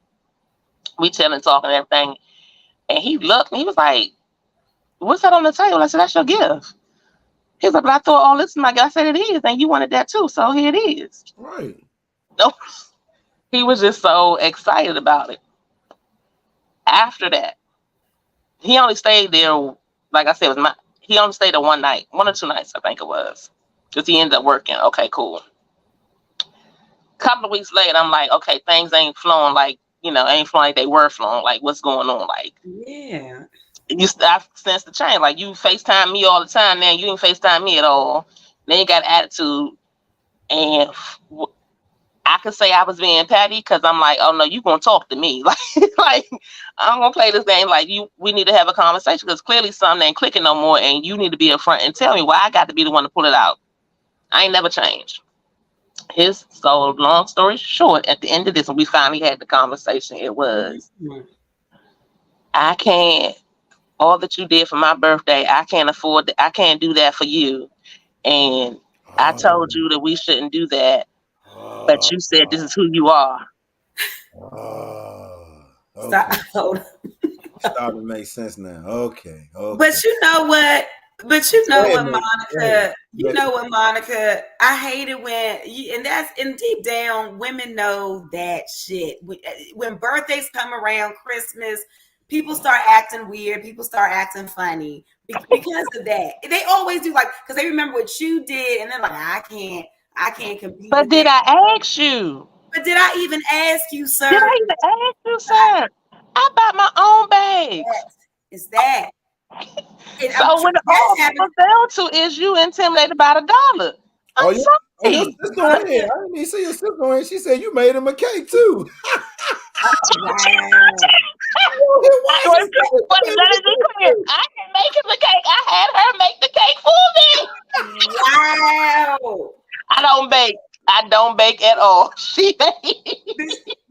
we telling, talking, and everything, and he looked, and he was like, "What's that on the table?" I said, "That's your gift." He was like, "But I thought all this is my gift." I said, "It is, and you wanted that too, so here it is." Right. No, he was just so excited about it. After that, he only stayed there, like I said, he only stayed there one night, 1 or 2 nights, I think it was, because he ended up working. Okay, cool. Couple of weeks later, I'm like, okay, things ain't flowing like, ain't flowing like they were flowing. Like, what's going on? Like, Yeah. I sense the change. Like, you FaceTime me all the time now. You didn't FaceTime me at all. Then you got attitude. And I could say I was being petty because I'm like, oh no, you gonna talk to me. Like I'm gonna play this game like we need to have a conversation because clearly something ain't clicking no more and you need to be upfront and tell me why I got to be the one to pull it out. I ain't never changed. So long story short, at the end of this, when we finally had the conversation, it was, I can't, all that you did for my birthday, I can't afford I can't do that for you. And I Oh, told you that we shouldn't do that, but oh, you said this is who you are. oh. Stop. Okay. Hold on. Starting to make sense now. Okay. Okay. But you know what? Go ahead, man. Go ahead. Monica. You know what, Monica? I hate it when and that's in deep down, women know that shit. When birthdays come around, Christmas, people start acting weird. People start acting funny because of that. They always do, like, because they remember what you did, and they're like, I can't compete But with did that. I ask you? But did I even ask you, Did sir? I even ask you, sir? I bought my own bags. Is that? And So when that's all it happened. comes down to is you intimidated by $1. Oh, I'm your sorry. sister on here. I didn't even see your sister on here. She said you made him a cake too. Wow. I, Why she said you but made him let a it be cake clear. too? I didn't make him the cake. I had her make the cake for me. Wow. I don't bake. I don't bake at all. She made.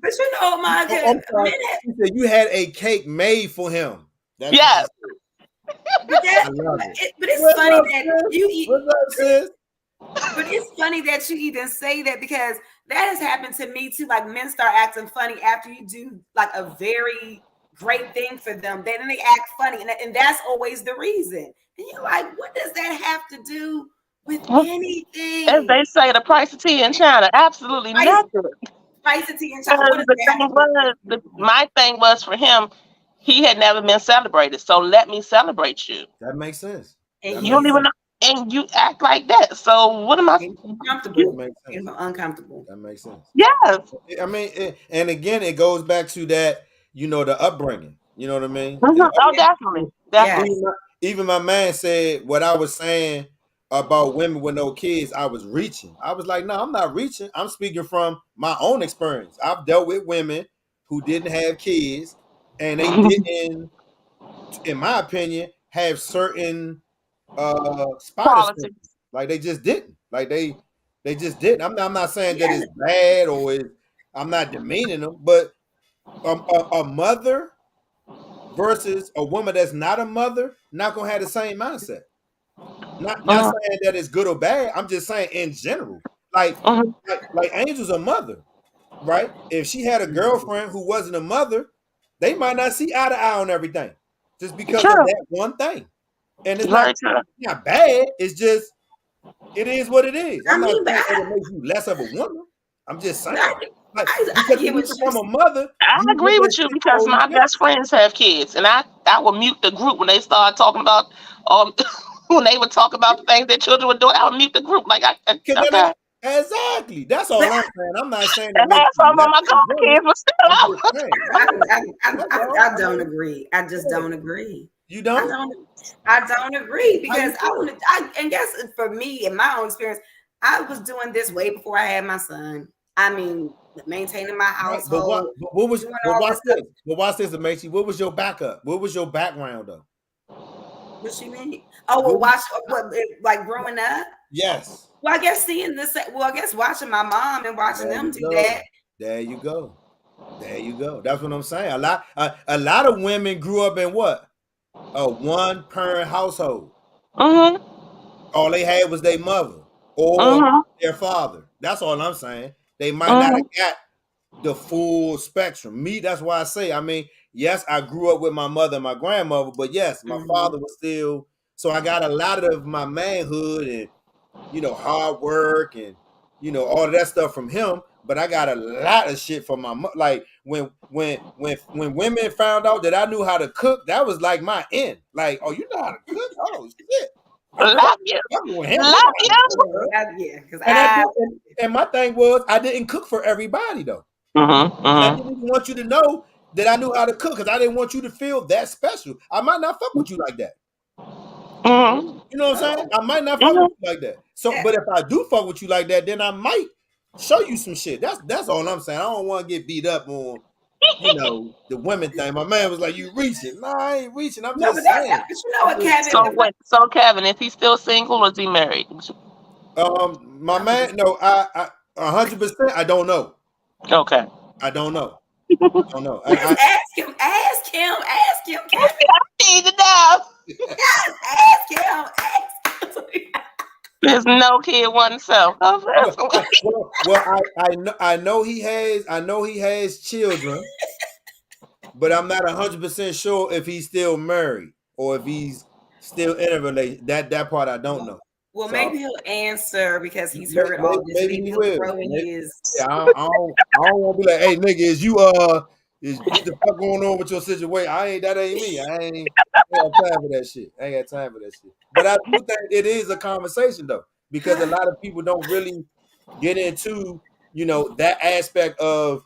But you know, Oh, Monica, I'm sorry. minute, She said you had a cake made for him. That's what she Yes. said. but I love it. but it's What's funny up, that sis? you eat. What's up, sis? But it's funny that you even say that because that has happened to me too. Like, men start acting funny after you do like a very great thing for them. Then they act funny, and that's always the reason. And you're like, what does that have to do with As anything? they say, the price of tea in China, absolutely Price, nothing. price of tea and chocolate. What Because does the that have thing to do was, with anything? my thing was for him, he had never been celebrated. So let me celebrate you. That makes sense. And That You don't makes he's even sense. know, and you act like that. So what am I? That uncomfortable, makes sense. uncomfortable. That makes sense. Yes. I mean, and again, it goes back to that, the upbringing. You know what I mean? Mhm. Oh, Yeah. definitely, definitely. Yes. Even my man said what I was saying about women with no kids. I was reaching. I was like, no, I'm not reaching. I'm speaking from my own experience. I've dealt with women who didn't have kids, and they didn't, in my opinion, have certain spider symptoms. Politics. Like they just didn't. Like they just didn't. I'm not saying that it's bad or I'm not demeaning them, but a mother versus a woman that's not a mother not gonna have the same mindset. Not Mhm. saying that it's good or bad. I'm just saying in general. Like Mhm. like Angel's a mother, right? If she had a girlfriend who wasn't a mother, they might not see eye to eye on everything just because of True. that one thing. And it's Very true. not bad. It's just it is what it is. I I'm not mean, but saying that it makes you less of a woman. I'm just saying. I, Like I because get when you what become a you. mother, I you look agree at with you shit because totally my different. best friends have kids, and I will mute the group when they start talking about um when they would talk about the things their children were doing. I would mute the group like Cause that okay, exactly. That's all But I'm saying. I'm not saying it and makes have you some of less my of a woman. godkids, but still I'm out. just saying. That's all. I don't agree. I just Yeah. don't agree. You I don't? don't. I don't agree How because you feel? and guess for me, in my own experience, I was doing this way before I had my son. I mean, maintaining my Right. But what? household, But what was? doing But all watch this stuff. this. But watch this, Amici. What was your backup? What was your background though? What you mean? Oh, well, What was, like growing up. yes. Well, I guess seeing this. Well, I guess watching my mom and watching There them you do go. that. There you go. There you go. That's what I'm saying. A lot of women grew up in what? A one parent household. Mm-hmm. All they had was their mother or Mm-hmm. their father. That's all I'm saying. They might not Mm-hmm. have got the full spectrum. Me, that's why I say, I mean, yes, I grew up with my mother and my grandmother, but yes, my Mm-hmm. father was still, so I got a lot of my manhood and, hard work and, all of that stuff from him. But I got a lot of shit from my mother. Like when women found out that I knew how to cook, that was like my end. Like, oh, you know how to cook? Oh shit. I'm Love you. fucking with him. He know Love how to you. cook. Yeah, because And I. my thing was I didn't cook for everybody though. Mm-hmm. And I Mm-hmm. didn't even want you to know that I knew how to cook because I didn't want you to feel that special. I might not fuck with you like that. Mm-hmm. You know what I'm saying? I might not fuck with Mm-hmm. you like that. So, Yeah. but if I do fuck with you like that, then I might show you some shit. That's all I'm saying. I don't want to get beat up on, the women thing. My man was like, "You reaching?" Nah, I ain't reaching. I'm No, but just that. saying. But you know I'm what, just Kevin? So saying. wait, so Kevin, is he still single or is he married? My I was just. man, no, I 100%. I don't know. Okay. I don't know. I don't know. Just ask him. Ask him. Ask him, Kevin. Need to know. Yes, ask him. Ask him. There's no kid oneself. I know he has. I know he has children, but I'm not 100% sure if he's still married or if he's still in a relation. That part I don't know. Well, So maybe he'll answer because he's heard all this. maybe Maybe he he'll will. throw in his. Yeah, I don't want to be like, hey nigga, is what the fuck going on with your situation? That ain't me. I ain't got time for that shit. I ain't got time for that shit. But I do think it is a conversation though, because a lot of people don't really get into, that aspect of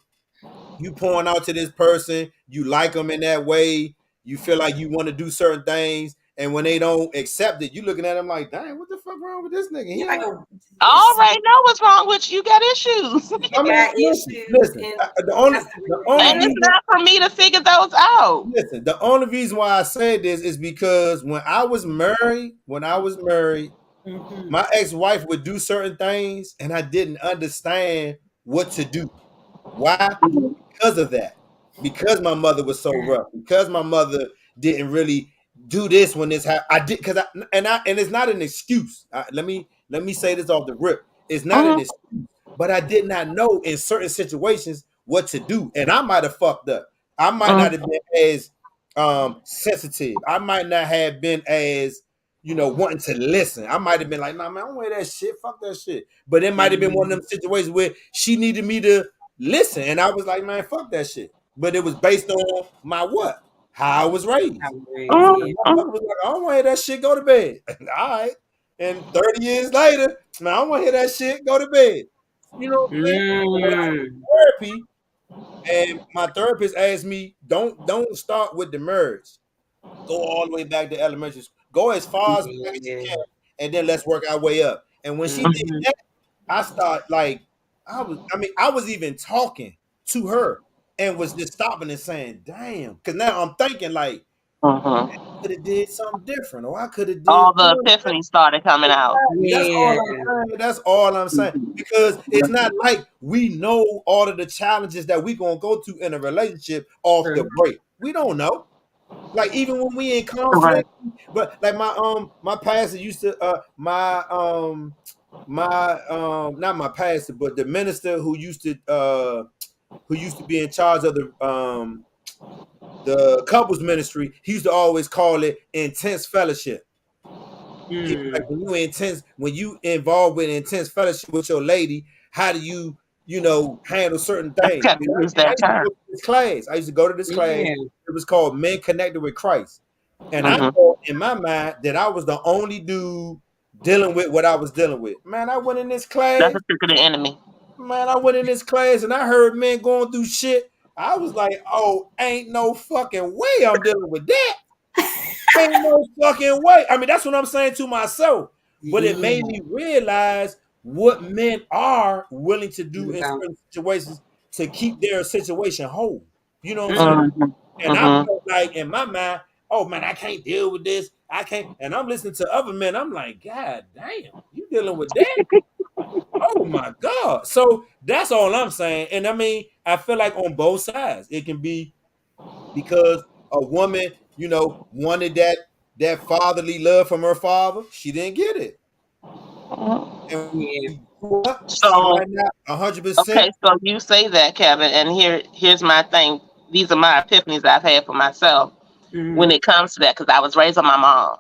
you pouring out to this person, you like them in that way, you feel like you want to do certain things, and when they don't accept it, you looking at them like, dang, what the fuck wrong with this nigga? He Yeah, like ain't. I already know what's wrong with you. You got issues. I mean, got listen, issues, listen. and The only, that's the the reason. only And it's reason, not for me to figure those out. listen, the only reason why I said this is because when I was married, Mm-hmm. my ex-wife would do certain things, and I didn't understand what to do. Why? Because of that. Because my mother was so rough. Because my mother didn't really do this when this happened. I did because and it's not an excuse. Let me say this off the rip. It's not an Mm-hmm. excuse, but I did not know in certain situations what to do, and I might have fucked up. I might not have been as sensitive. I might not have been as wanting to listen. I might have been like, nah, man, I don't wear that shit. Fuck that shit. But it might have been one of them situations where she needed me to listen, and I was like, man, fuck that shit. But it was based on my what? How I was raised. And Yeah. my mother was like, I don't want to hear that shit. Go to bed. All right. And 30 years later, man, I don't want to hear that shit. Go to bed. You know what I'm saying? So when I went Mm. to therapy, and my therapist asked me, don't start with the merge. Go all the way back to elementary school. Go as far as back as you Yeah. can, and then let's work our way up. And when she did Mm-hmm. that, I start like I was even talking to her and was just stopping and saying, damn. Because now I'm thinking like Mm-hmm. I could have did something different, or I could have did, All the epiphanies started coming out. exactly. That's all Yeah. I'm saying. That's all I'm saying. Because it's not like we know all of the challenges that we gonna go through in a relationship off the True. break. We don't know. Like even when we in Right. conflict, but like my pastor used to not my pastor, but the minister who used to be in charge of the couples ministry, he used to always call it intense fellowship. He was like, Mm. when you involved with intense fellowship with your lady, how do you handle certain I things? kept And use I that used to term. go to this class. I used to go to this class. Yeah. It was called Men Connected with Christ. And I Mm-hmm. thought in my mind that I was the only dude dealing with what I was dealing with. Man, I went in this That's class. a trick of the enemy. Man, I went in this class and I heard men going through shit. I was like, oh, ain't no fucking way I'm dealing with that. Ain't no fucking way. I mean, that's what I'm saying to myself. But it Yeah. made me realize what men are willing to do in About. certain situations to keep their situation whole. You know what I'm saying? Mm. Mm-hmm. And I Mm-hmm. felt like in my mind, oh man, I can't deal with this. I can't. And I'm listening to other men. I'm like, God damn, you dealing with that? Oh my God. So that's all I'm saying. And I mean, I feel like on both sides, it can be because a woman, wanted that fatherly love from her father. She didn't get it. And Yeah. she So might not 100%. okay, so you say that, Kevin, and here's my thing. These are my epiphanies that I've had for myself when Mm-hmm. it comes to that, because I was raised on my mom.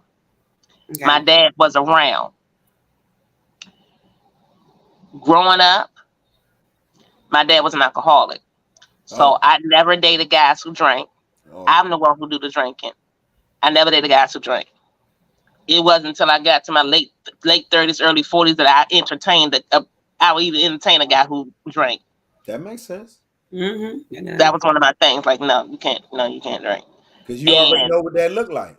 My Okay. dad was around. Growing up, my dad was an alcoholic. So Oh, I never dated guys who drank. oh, I'm the one who do the drinking. I never dated guys who drink. It wasn't until I got to my late 30s, early 40s that I entertained I would even entertain a guy who drank. that makes sense. That was one of my things. Like, no, you can't. No, you can't drink. Because you already And know what that look like.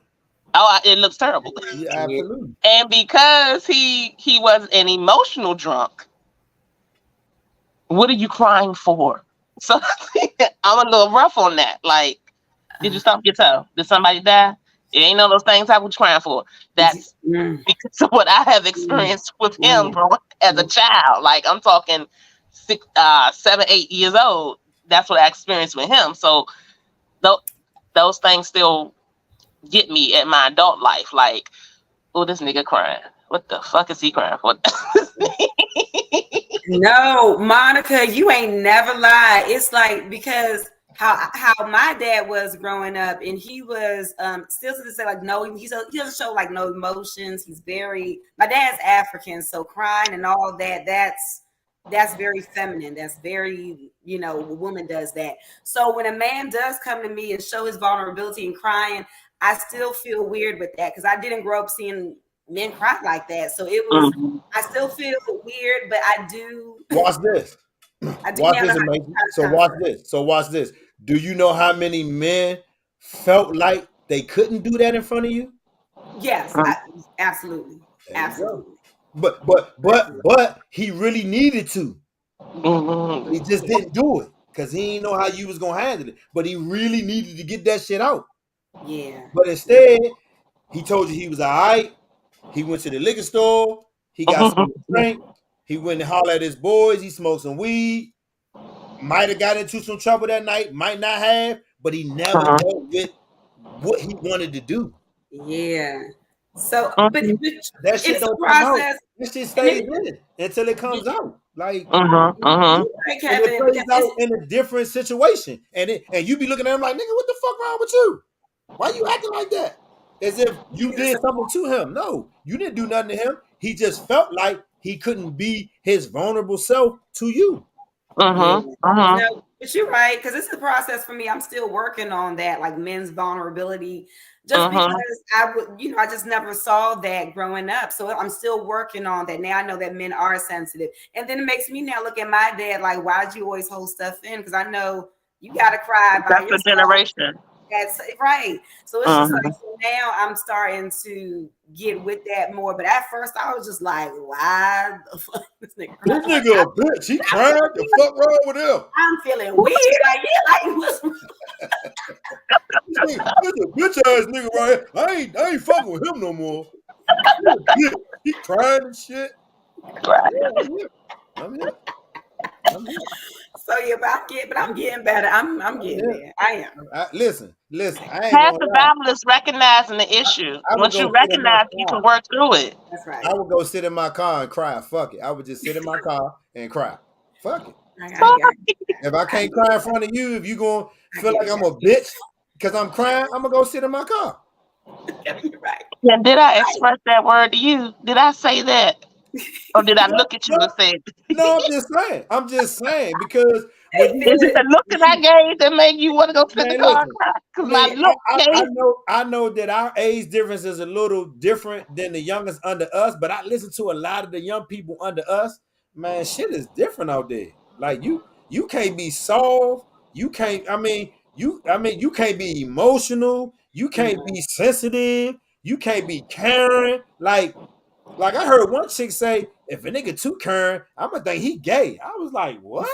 it looks terrible. Yeah, Yeah. absolutely. And because he was an emotional drunk, what are you crying for? So I'm a little rough on that. Like, did you stump your toe? Did somebody die? It ain't none of those things I was crying for. That's Mm, because of what I have mm, experienced with him mm, growing as a mm. child. Like, I'm talking 7, 8 years old. That's what I experienced with him. So th- those things still get me at my adult life. Like, oh, this nigga crying. What the fuck is he crying for? No, Monica, you ain't never lied. It's like because how my dad was growing up, and he was still to say like no, he doesn't show like no emotions. He's very my dad's African, so crying and all that. That's very feminine. That's very a woman does that. So when a man does come to me and show his vulnerability and crying, I still feel weird with that because I didn't grow up seeing men cry like that. So it was Mhm. I still feel weird, but I do Watch this. I do Watch now know this, how Amazing. to So watch comfort. this. So watch this. Do you know how many men felt like they couldn't do that in front of you? Yes, absolutely. There you go. Absolutely. But he really needed to. But he Mhm. just didn't do it because he didn't know how you was gonna handle it. But he really needed to get that shit out. Yeah. But instead, he told you he was all right. He went to the liquor store. He got something to drink. He went and hollered at his boys. He smoked some weed. Might have got into some trouble that night. Might not have. But he never Mhm. dealt with what he wanted to do. Yeah. So, but Mhm. That shit it's a don't come out. process, That shit and stays in until it comes out. Like, Mhm. Mhm. you're right, and it Kevin, plays because out in a different situation. And you be looking at him like, nigga, what the fuck wrong with you? Why you acting like that? As if you it's did a something to him. No, you didn't do nothing to him. He just felt like he couldn't be his vulnerable self to you. Yeah. Mhm. Mhm. No, but you're right, because it's a process for me. I'm still working on that, like men's vulnerability, just because Mhm. I would, I just never saw that growing up. So I'm still working on that. Now I know that men are sensitive. And then it makes me now look at my dad like, why'd you always hold stuff in? Because I know you gotta cry by That's the yourself. generation. That's right. So it's just like Mhm. so now I'm starting to get with that more. But at first I was just like, why the fuck this nigga This crying? Like nigga a bitch. He crying. The fuck wrong with him? I'm feeling weird. Like, yeah, like what's This a bitch ass nigga right here. I ain't fucking with him no more. He a bitch. He crying and shit. Right. Yeah, I'm here. I'm here. I'm here. so yeah, but I'm getting better. I'm I'm getting here. there. I am. Listen. I ain't Half gonna the lie. battle is recognizing the issue. I would Once go you sit in my recognize it, you car. can work through it. That's I right. would go sit in my car and cry. Fuck it. I would just sit in my car and cry. Fuck it. I got If I can't cry in front of you, if you gonna I feel get like it. I'm a bitch because I'm crying, I'm gonna go sit in my car. You're right. And did I express that word to you? Did I say that? Or did I No, look at you and no, say, no, I'm just saying. I'm just saying because when you is it say the look that I gave that made you want to go sit in the man, car and listen, cry? Because my man, look gave. I know that our age difference is a little different than the youngest under us, but I listen to a lot of the young people under us. Man, shit is different out there. Like you can't be soft. You can't. You can't be emotional. You can't No. be sensitive. You can't be caring. Like I heard one chick say, if a nigga too caring, I'm gonna think he gay. I was like, what?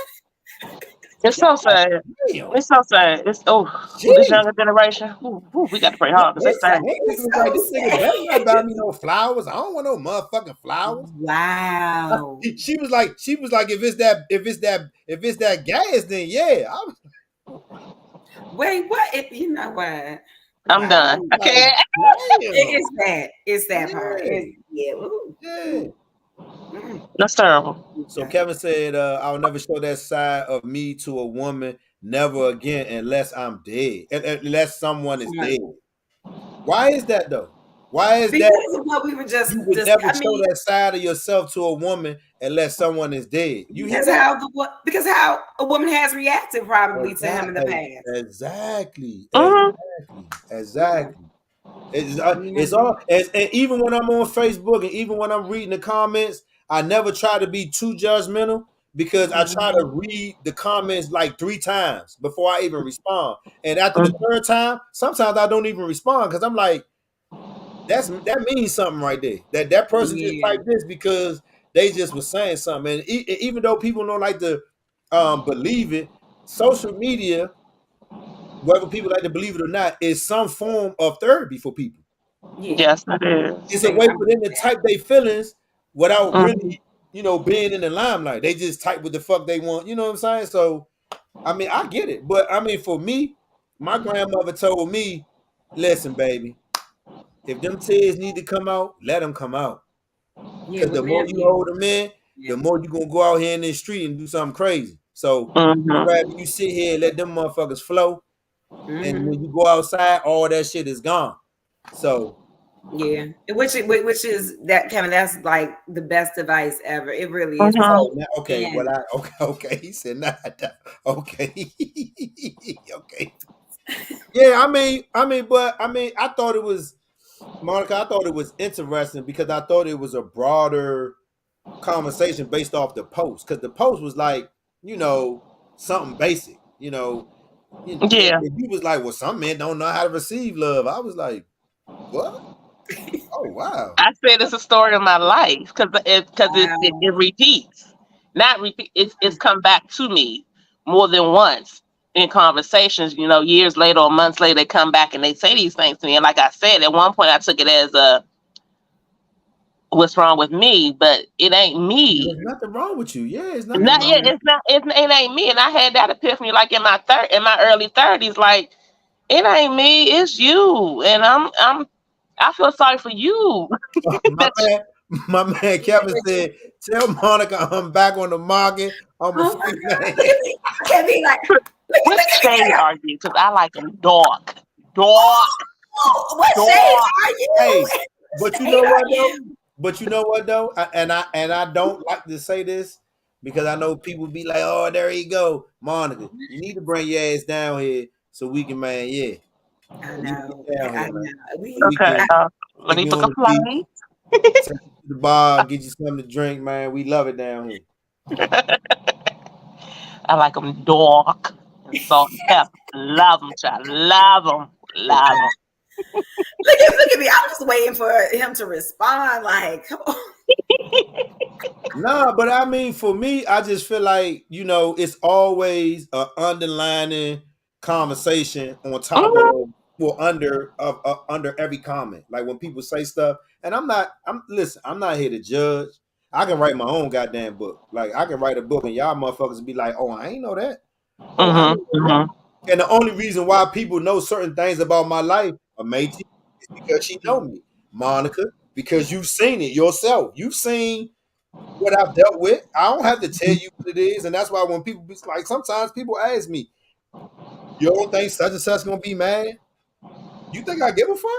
It's so sad. Damn. It's so sad. It's this Jeez. younger generation. We got to pray hard because it's sad. My nigga was So like, this nigga better sad. not buy me no flowers. I don't want no motherfucking flowers. Wow. She was like, if it's that gas, then yeah. Wait, what? You know what? I'm done. I can't. It's that. It's that part. Yeah. Ooh. Yeah. That's terrible. So Kevin said, I'll never show that side of me to a woman, never again, unless I'm dead. Unless someone is dead. Why is that though? Why is because that of what we were just you would never show that side of yourself to a woman unless someone is dead? You hear that? Because how a woman has reacted probably to him in the past. Exactly. Mhm. Exactly. It's all and even when I'm on Facebook and even when I'm reading the comments, I never try to be too judgmental because I try to read the comments like 3 times before I even respond. And after the third time, sometimes I don't even respond because I'm like, that means something right there. That person just typed this because they just was saying something. And even though people don't like to believe it, social media, whether people like to believe it or not, is some form of therapy for people. Yes, it is. It's a way for them to type their feelings without really, being in the limelight. They just type what the fuck they want. You know what I'm saying? So, I mean, I get it. But, I mean, for me, my grandmother told me, listen, baby, if them tears need to come out, let them come out. Because the more you hold them in, the more you're going to go out here in the street and do something crazy. So, I'd rather you sit here and let them motherfuckers flow. And when you go outside, all that shit is gone. So, yeah, which is that, Kevin. That's like the best advice ever. It really is. Okay. Well, okay. He said, nah, okay, okay. Yeah, but I thought it was, Monica. I thought it was interesting because I thought it was a broader conversation based off the post because the post was like, something basic. Yeah. He was like, well, some men don't know how to receive love. I was like, what? Oh wow! I said it's a story of my life because it repeats, not repeat. It's come back to me more than once in conversations. Years later or months later, they come back and they say these things to me. And like I said, at one point I took it as what's wrong with me, but it ain't me. There's nothing wrong with you. Yeah, it's nothing Not wrong. yet. It's not. It ain't me. And I had that epiphany like in my early 30s. Like it ain't me. It's you. And I feel sorry for you. My man Kevin said, "Tell Monica I'm back on the market. I'm a free man." Can't be like, what shade are you? Because I like them dark. Dark. What shade are you? Hey, but you know what though? But you know what though? I don't like to say this because I know people be like, "Oh, there you go, Monica. You need to bring your ass down here so we can, man. Yeah, I know. Okay. Let me book a flight. Take you to the bar, get you something to drink, man. We love it down here. I like them dark and salt and pepper. Love them, child. Love them. Love them. Look at me. I'm just waiting for him to respond. Like, come on. Nah, but I mean, for me, I just feel like it's always an underlining conversation on top of under every comment. Like when people say stuff, and I'm not here to judge. I can write my own goddamn book. Like I can write a book, and y'all motherfuckers be like, "Oh, I ain't know that." Oh, I ain't know that. And the only reason why people know certain things about my life, Amati, is because she know me, Monica, because you've seen it yourself. You've seen what I've dealt with. I don't have to tell you what it is, and that's why when people be like, sometimes people ask me, "You don't think such and such gonna be mad?" You think I give a fuck?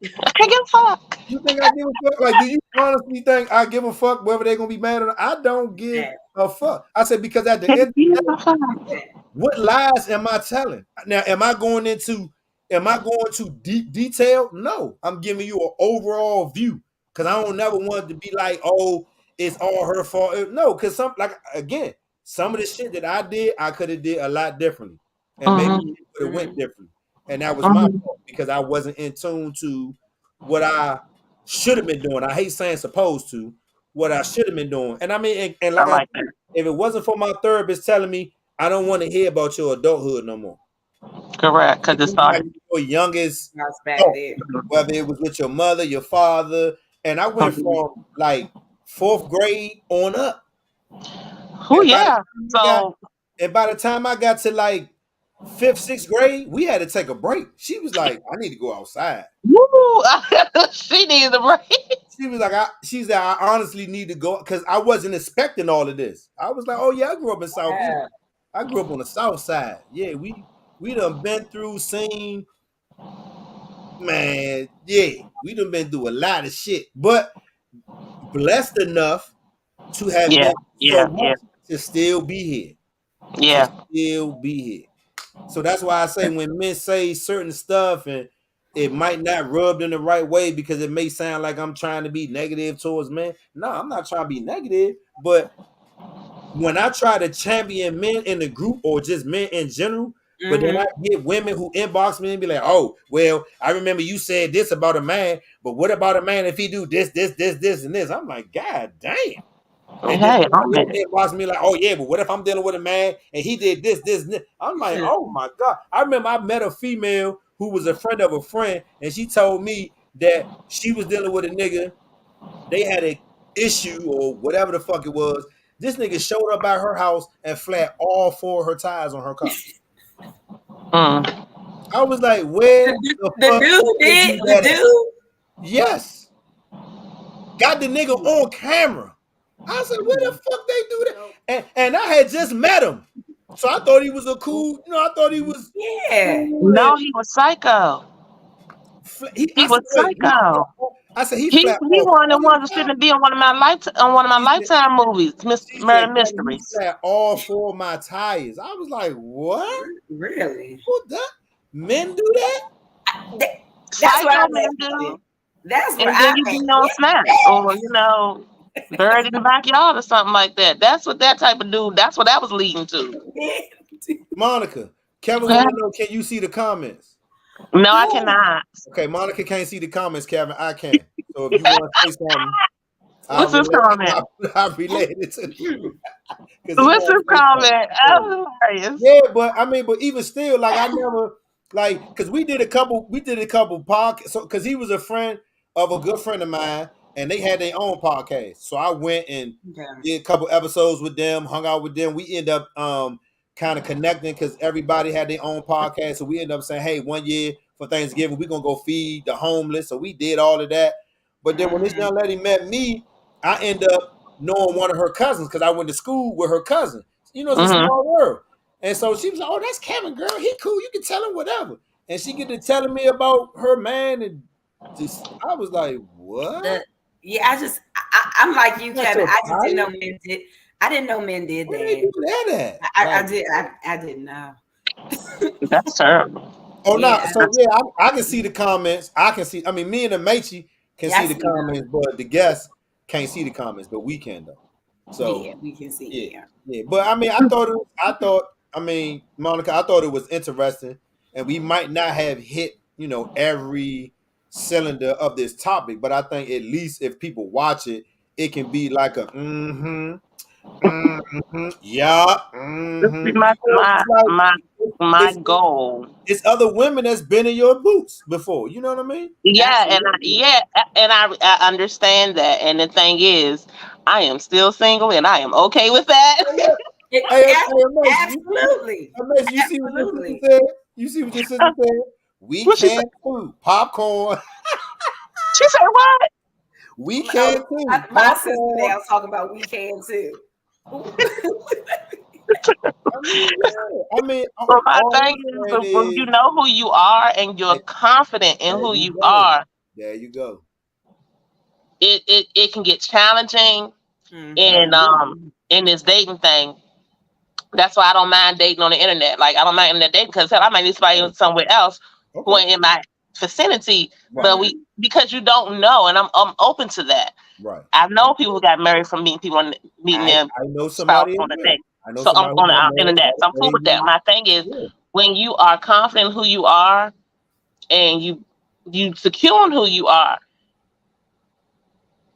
I give a fuck. You think I give a fuck? Like, do you honestly think I give a fuck whether they're gonna be mad or not? I don't give a fuck. I said because at the end of the day, what lies am I telling? Now, am I going to deep detail? No, I'm giving you an overall view because I don't never want to be like, oh, it's all her fault. No, because some of the shit that I did, I could have did a lot differently, and maybe it would have went differently, and that was my fault because I wasn't in tune to what I should have been doing. I hate saying supposed to, what I should have been doing, and I mean, and like I said, if it wasn't for my therapist telling me I don't want to hear about your adulthood no more. Correct, because it's Like started. your youngest I was back thought, there. whether it was with your mother, your father, and I went from like fourth grade on up. Oh And by the yeah. time I got, So and by the time I got to like fifth, sixth grade, we had to take a break. She was like, "I need to go outside." woo, she needs a break. She was like, she said, "I honestly need to go," because I wasn't expecting all of this. I was like, "Oh yeah, I grew up in Southeast. Yeah. I grew up on the South Side. Yeah, we done been through, seen, man. Yeah, we done been through a lot of shit, but blessed enough to have Yeah, been so yeah, yeah, much to still be here, to yeah. still be here." So that's why I say when men say certain stuff and it might not rub in the right way because it may sound like I'm trying to be negative towards men. No, I'm not trying to be negative, but when I try to champion men in the group or just men in general, but then I get women who inbox me and be like, "Oh, well, I remember you said this about a man, but what about a man if he do this, and this?" I'm like, God damn. And then Hey, I'm somebody in. else inbox me like, "Oh yeah, but what if I'm dealing with a man and he did this, and this?" I'm like, "Oh my God." I remember I met a female who was a friend of a friend, and she told me that she was dealing with a nigga. They had a issue or whatever the fuck it was. This nigga showed up at her house and flat all four of her tires on her car. Mm. I was like, where the The fuck dude they did. do The that at? dude. Yes. Got the nigga on camera. I said, where the fuck they do that? So, And I had just met him. So I thought he was a cool, I thought he was Yeah. cool and No, he was psycho. I He said, was wait, psycho. I said, he He flat he all one of the four of ones the that tires? shouldn't be on one of my She said, lifetime movies, she said, Murder Kevin, he Mysteries. flat all four of my tires. I was like, what? Really? Who that? Men do that? That's what Psycho I'm men asking. do, That's what and then I'm you be on Smash asking. or buried in the backyard or something like that. That's what that type of dude. That's what that was leading to. Monica, Kevin Well, want to know, can you see the comments? no, I cannot. Okay, Monica can't see the comments, Kevin. I can. So if you want to say something, What's his comment? I'll relate it to you. Because he What's want his to say something. comment? Oh, hilarious. Yeah, but I mean, but even still, like I never like because we did a couple podcasts. So because he was a friend of a good friend of mine, and they had their own podcast. So I went and Okay. did a couple episodes with them, hung out with them. We end up kind of connecting because everybody had their own podcast. So we end up saying, hey, one year for Thanksgiving, we're gonna go feed the homeless. So we did all of that. But then when this young lady met me, I end up knowing one of her cousins because I went to school with her cousin. It's a Mm-hmm. small world. And so she was like, "Oh, that's Kevin, girl. He cool. You can tell him whatever." And she get to telling me about her man, and just I was like, "What? Yeah, I'm like you, That's Kevin. your I just didn't know tire? men did. I didn't know men did Where they do that. that at?" I Like, did. I didn't know. That's terrible. oh no. Yeah. So yeah, I can see the comments. I can see. I mean, me and Amachi can Yeah, I see the see them. comments, but the guests can't see the comments. But we can though. So Yeah, we can see. yeah, Yeah. yeah. But I mean, I mean, Monica, I thought it was interesting, and we might not have hit, every cylinder of this topic, but I think at least if people watch it, it can be like a yeah, This is It's like my it's goal. it's other women that's been in your boots before. You know what I mean? Yeah, Absolutely. and I understand that. And the thing is, I am still single, and I am okay with that. Oh, yeah. Hey, Mason, Absolutely. you see what your sister Absolutely. said? You see what your sister said? We What she said? can too. Popcorn. She said what? We Oh, can too. my sister Popcorn. now talking about we can too. I mean, yeah. I mean, Well, my all thing I'm is, saying when you is, know who you are and you're confident in there who you you go. are, There you go. it can get challenging in Absolutely. in this dating thing. That's why I don't mind dating on the internet. Like I don't mind internet dating because hell, I might need somebody somewhere else who Okay. ain't in my vicinity. Right. But because you don't know, and I'm open to that. Right. I know people who got married from meeting people meeting I their I know spouse somebody as on a well. date. I know So I'm somebody who on got the married, internet. had So I'm a cool with that. baby. My thing is Yeah. when you are confident in who you are and you secure in who you are,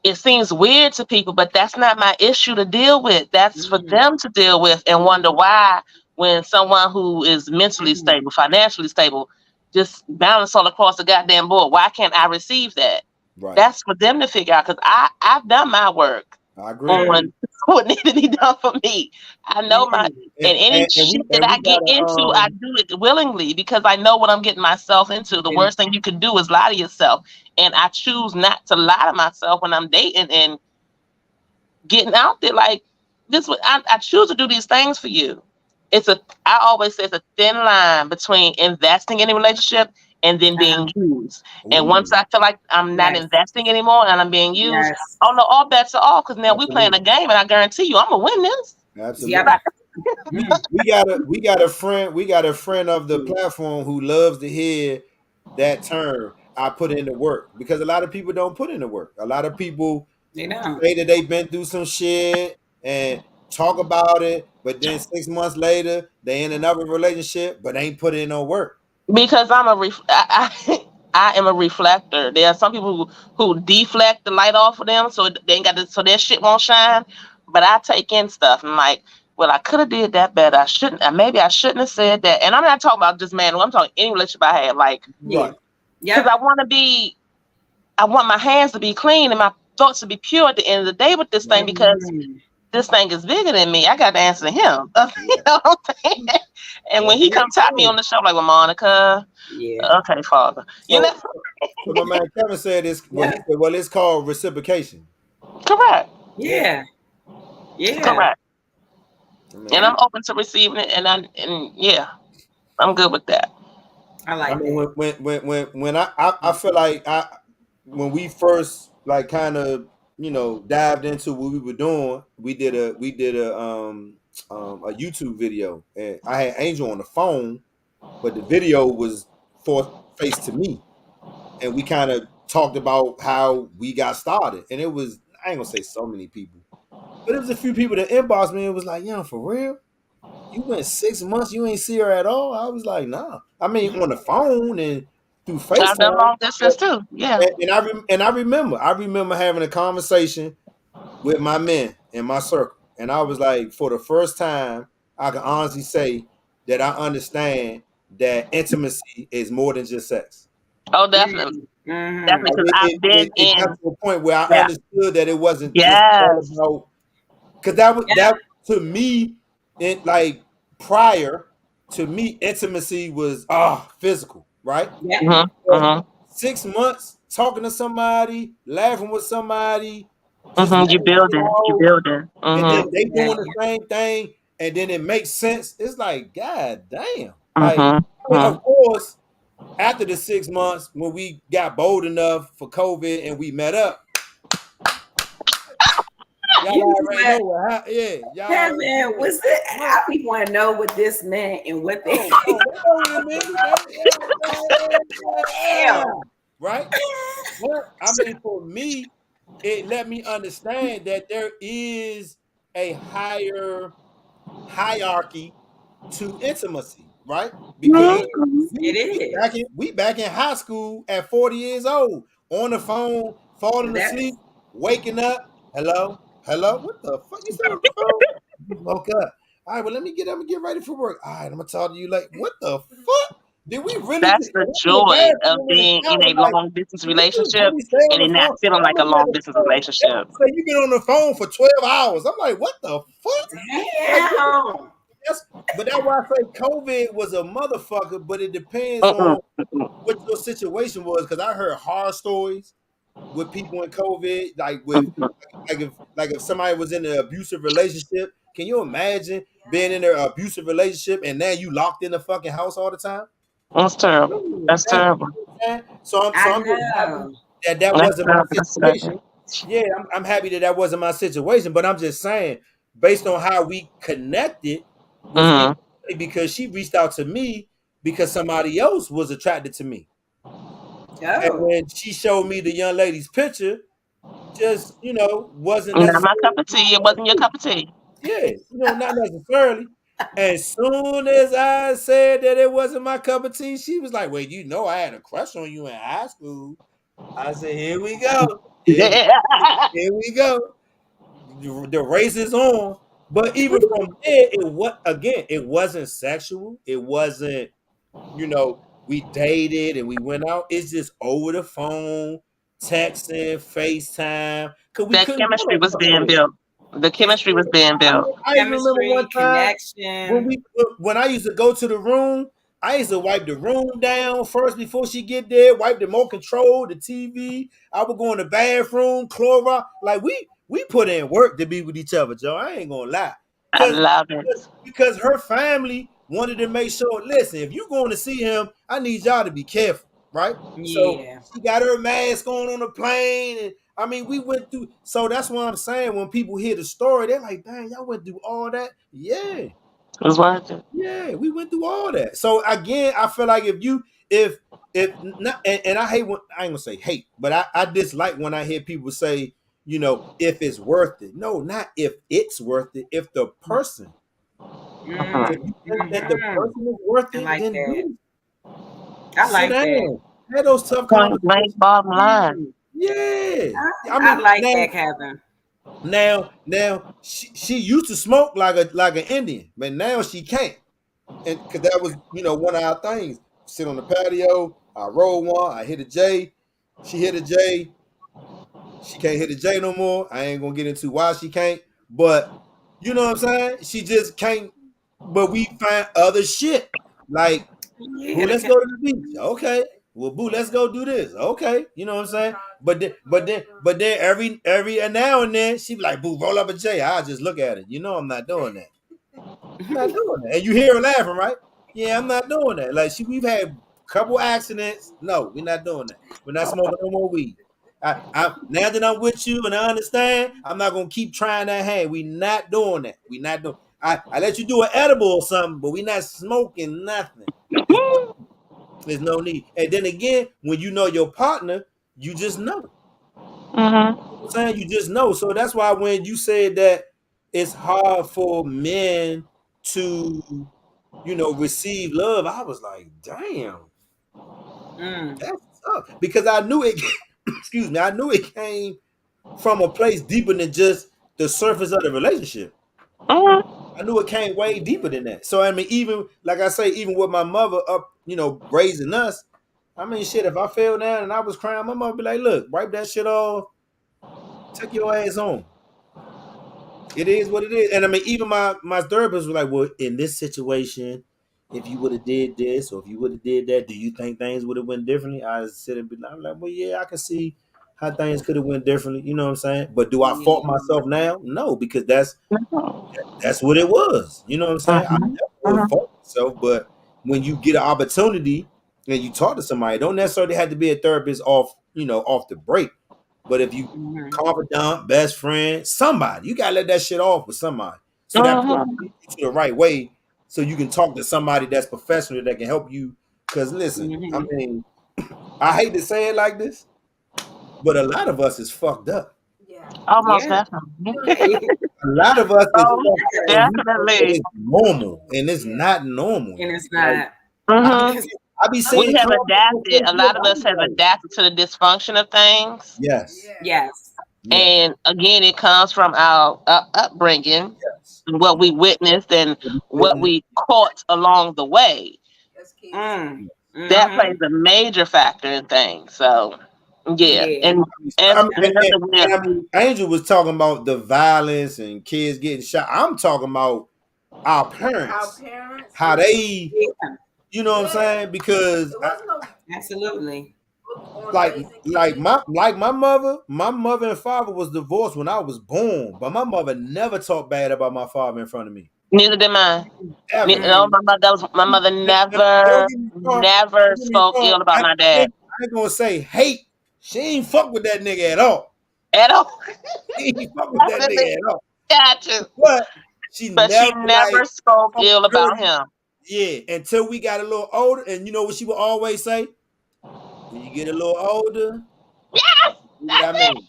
it seems weird to people, but that's not my issue to deal with. That's for them to deal with and wonder why when someone who is mentally stable, financially stable, just balance all across the goddamn board. Why can't I receive that? Right. That's for them to figure out because I've done my work I agree. on what needed to be done for me. I know my and any shit that I We get into, I do it willingly because I know what I'm getting myself into. The worst thing you can do is lie to yourself, and I choose not to lie to myself when I'm dating and getting out there. Like this, I choose to do these things for you. It's a I always say it's a thin line between investing in a relationship and then being used. And once Ooh, I feel like I'm not Yes. investing anymore and I'm being used, Yes. oh no, all bets are off because now we playing a absolutely, game and I guarantee you I'm gonna win this. Yep. absolutely. We got a friend of the platform who loves to hear that term. I put in the work because a lot of people don't put in the work. A lot of people They don't. say that they've been through some shit and talk about it, but then 6 months later they in another relationship, but ain't put in no work. Because I am a reflector. There are some people who deflect the light off of them so they ain't got so their shit won't shine. But I take in stuff and like, well, I could have did that better. I shouldn't. Maybe I shouldn't have said that. And I'm not talking about just man. I'm talking any relationship I have. Like, Yeah. Right. because Yep. I want my hands to be clean and my thoughts to be pure at the end of the day with this thing because Mhm. this thing is bigger than me. I got to answer to him. You know what I'm saying? And when That's he what comes tap me on I'm the shoulder, like, well, Monica, Yeah. okay, Father. You know, So, so my man Kevin said this. Well, he Yep. said, well, it's called reciprocation. correct, Yeah. Yeah. Yeah. correct. I And mean, I'm open to receiving it, and yeah, I'm good with that. I I like mean, that. when I feel like when we first like kind of dived into what we were doing, we did a YouTube video, and I had Angel on the phone, but the video was for face to me, and we kind of talked about how we got started, and it was I ain't gonna say so many people, but it was a few people that inboxed me and was like, "Yeah, for real." You went 6 months, you ain't see her at all. I was like, nah. I mean, on the phone and through I've done FaceTime. long distance too. Yeah, And I remember having a conversation with my men in my circle. And I was like, for the first time, I can honestly say that I understand that intimacy is more than just sex. oh, definitely, Mm-hmm. definitely, Like because I've been it got in. to a point where I Yeah, understood that it wasn't just all yes, about because that was Yep. that to me it like prior to me intimacy was physical, right? Yep. mm-hmm, But mm-hmm, 6 months talking to somebody, laughing with somebody, just mm-hmm. letting it You out, building. and then they doing the Exactly. same thing, and then it makes sense. It's like, God damn. Like, Mm-hmm, I mean, mm-hmm. of course, after the 6 months, when we got bold enough for COVID and we met up, y'all You know already know what? what happened. Yeah, y'all That already man know. was it. I people want to know what this man and what they Oh, they know what it means. hell. Right? But I mean, for me, it let me understand that there is a higher hierarchy to intimacy, right? It Because is. It we is. we back in high school at 40 years old, on the phone, falling asleep, That's waking up. Hello, hello. What the fuck you still on the phone? You woke up. All right, well, let me get up and get ready for work. All right, I'm gonna talk to you like, what the fuck? Did we really That's just the went to the joy of bathroom in the being in shower? a Like, long distance did we just relationship really stay on and the it not phone? feeling I'm like a looking at long the distance phone. They relationship. say you've been on the phone for 12 hours. I'm like, what the fuck? Like, hell. that's, but that's why I say COVID was a motherfucker, but it depends Mm-mm, on mm-mm, what your situation was. Because I heard horror stories with people in COVID, like with mm-mm. like if somebody was in an abusive relationship. Can you imagine being in an abusive relationship and now you locked in the fucking house all the time? That's terrible. That's terrible. So I I'm just happy know. that That's wasn't my terrible. That's situation. terrible. Yeah, I'm happy that wasn't my situation. But I'm just saying, based on how we connected, was me Mm-hmm. because she reached out to me because somebody else was attracted to me, and Oh. when she showed me the young lady's picture, just wasn't Not my cup necessarily. of tea. It wasn't your cup of tea. Yeah, not necessarily. As soon as I said that it wasn't my cup of tea, she was like, "Wait, I had a crush on you in high school." I said, "Here we go. Here, Yeah. here we go. The race is on." But even from there, it wasn't sexual. It wasn't, we dated and we went out. It's just over the phone, texting, FaceTime, because we That couldn't go chemistry was being nowhere. built. The chemistry was being built. I even remember one Chemistry, time connection. when I used to go to the room, I used to wipe the room down first before she get there, wipe the remote control, the TV. I would go in the bathroom, Clorox. Like we put in work to be with each other, Joe. I ain't gonna lie. I Cause love it. because her family wanted to make sure, listen, if you're going to see him, I need y'all to be careful, right? So Yeah. she got her mask on the plane, and I mean, we went through. So that's what I'm saying. When people hear the story, they're like, "Dang, y'all went through all that." Yeah, It was worth it. yeah, we went through all that. So again, I feel like if not, and I hate when I ain't gonna say hate, but I dislike when I hear people say, if it's worth it. No, not if it's worth it. If the person, if you think that the Mm-hmm. person is worth I it, like then that. do I sit like that. down, have those tough Point blank, conversations. bottom line. Yeah, I I mean like that, Kevin. now she used to smoke like an Indian, but now she can't. And because that was one of our things. Sit on the patio. I roll one. I hit a J. She hit a J. She can't hit a J no more. I ain't gonna get into why she can't, but you know what I'm saying. She just can't. But we find other shit like, boo, Yeah, let's go to the beach. Okay. Well, boo, let's go do this. Okay. You know what I'm saying. But then every now and then she be like, boo, roll up a J. I just look at it. I'm not doing that. I'm not doing that. And you hear her laughing, right? Yeah, I'm not doing that. Like we've had a couple accidents. No, we're not doing that. We're not smoking no more weed. Now that I'm with you and I understand, I'm not gonna keep trying that hand. We not doing that. We not doing. I let you do an edible or something, but we not smoking nothing. There's no need. And then again, when you know your partner, you just know. I'm saying you just know. So that's why when you said that it's hard for men to, receive love, I was like, damn, that's tough. Because I knew it, excuse me, I knew it came from a place deeper than just the surface of the relationship. I knew it came way deeper than that. So I mean, even like I say, even with my mother up, raising us, I mean, shit, if I fell down and I was crying, my mother would be like, look, wipe that shit off, take your ass home. It is what it is. And I mean, even my therapist was like, well, in this situation, if you would have did this or if you would have did that, do you think things would have went differently? I sit and be like, I'm like, well, yeah, I can see how things could have went differently. You know what I'm saying? But do I fault yeah, myself now? No, because that's what it was. You know what I'm saying? I never would fault myself, but when you get an opportunity and you talk to somebody, don't necessarily have to be a therapist off the break. But if you confidant, best friend, somebody, you gotta let that shit off with somebody. So that person leads you to the right way so you can talk to somebody that's professional that can help you. Cause listen, I mean, I hate to say it like this, but a lot of us is fucked up. Yeah. Almost yeah. definitely. A lot of us is Oh, fucked up and we think that definitely. it's normal and it's not normal. And it's Like not. hmm I be We seeing have comments on adapted. A Facebook. lot of I us be have like, adapted to the dysfunction of things. yes, Yes. yes, And again, it comes from our upbringing, yes. what we witnessed, and What we what witnessed. we caught along the way. That's key. Mm. That Mm-hmm. plays a major factor in things. So, yeah. Yeah. And I as mean, another way of, I mean, Angel was talking about the violence and kids getting shot. I'm talking about our Our parents, parents. how they, Yeah. you know what I'm saying? Because There wasn't no Absolutely. book on like raising like kids. my mother and father was divorced when I was born, but my mother never talked bad about my father in front of me neither did mine. ever. No, my mother And don't never, get me wrong, never don't get me spoke wrong. ill about my dad I ain't gonna say hate. She ain't fuck with that nigga at all. at all. She ain't fuck with that nigga at all. Got you. But she But she never never spoke talked ill about dirty. him. Yeah, until we got a little older, and you know what she would always say? When you get a little older, Yes, do what I that's it. mean.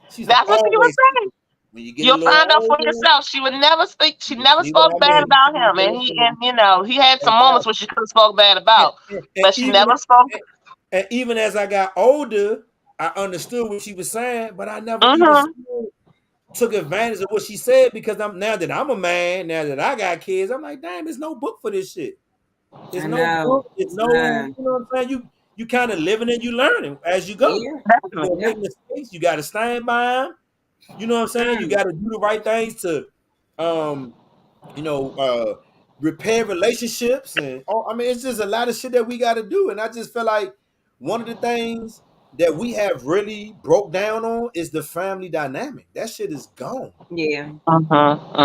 She's That's what she would always say. when you get a You'll little find out for older, yourself. She would never speak. She you never see what spoke I bad mean. about him, and he had some moments where she could have spoke bad And, about, and but she even never spoke. and even as I got older, I understood what she was saying, but I never even Mm-hmm. said took advantage of what she said because now that I'm a man, now that I got kids, I'm like, damn, there's no book for this shit. There's I no know. book. There's It's no, not. you know what I'm saying? You kind of living and you learning as you go. Yeah. You gonna Definitely. Yep. make mistakes. You got to stand by them. You know what I'm saying? You Mm. got to do the right things to, um, you know, repair relationships and I mean, it's just a lot of shit that we got to do. And I just feel like one of the things that we have really broke down on is the family dynamic. That shit is gone. Yeah.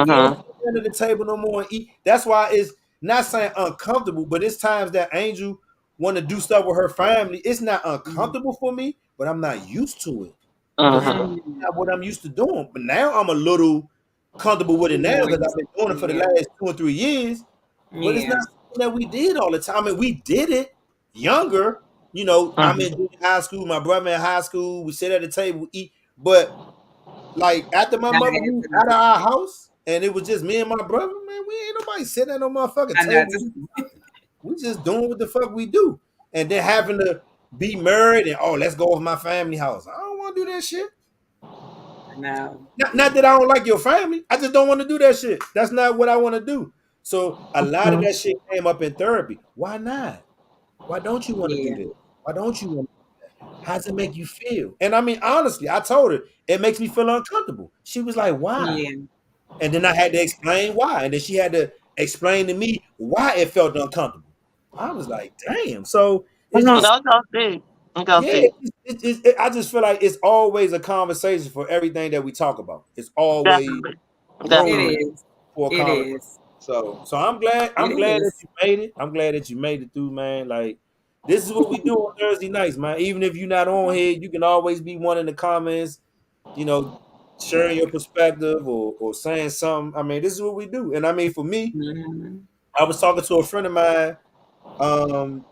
We don't Mm-hmm. sit down at the table no more and eat. That's why it's not saying uncomfortable, but it's times that Angel want to do stuff with her family. It's not Mm. uncomfortable for me, but I'm not used to it because it's Mm-hmm. Mm. not what I'm used to doing. But now I'm a little comfortable with it You now more because I've used been to doing it it. for the Yeah. last 2 or 3 years. But it's not Yeah. something that we did all the time. I mean, we did it younger. You know, I'm in Mm-hmm. junior high school. My brother in high school. We sit at the table, we eat. But like after my Not mother as moved it out of is. our house and it was just me and my brother, man, we ain't nobody sitting at no motherfucking I know. table. We just doing what the fuck we do. And then having to be married and let's go over my family house. I don't want to do that shit. I know. Not that I don't like your family. I just don't want to do that shit. That's not what I want to do. So a lot of that shit came up in therapy. Why not? Why don't you want to do Yeah. this? Why don't you want? How does it make you feel? And I mean, honestly, I told her it makes me feel uncomfortable. She was like, "Why?" Yeah. And then I had to explain why. And then she had to explain to me why it felt uncomfortable. I was like, "Damn!" So it's Mm-hmm. just Go go deep. Go yeah. deep. I just feel like it's always a conversation for everything that we talk about. It's always Definitely. room It Definitely. is. for a It conversation. is. So I'm glad. It I'm glad that is. you made it. I'm glad that you made it through, man. Like this is what we do on Thursday nights, man. Even if you're not on here, you can always be one in the comments. You know, sharing your perspective or saying something. I mean, this is what we do. And I mean, for me, Mhm. I was talking to a friend of mine um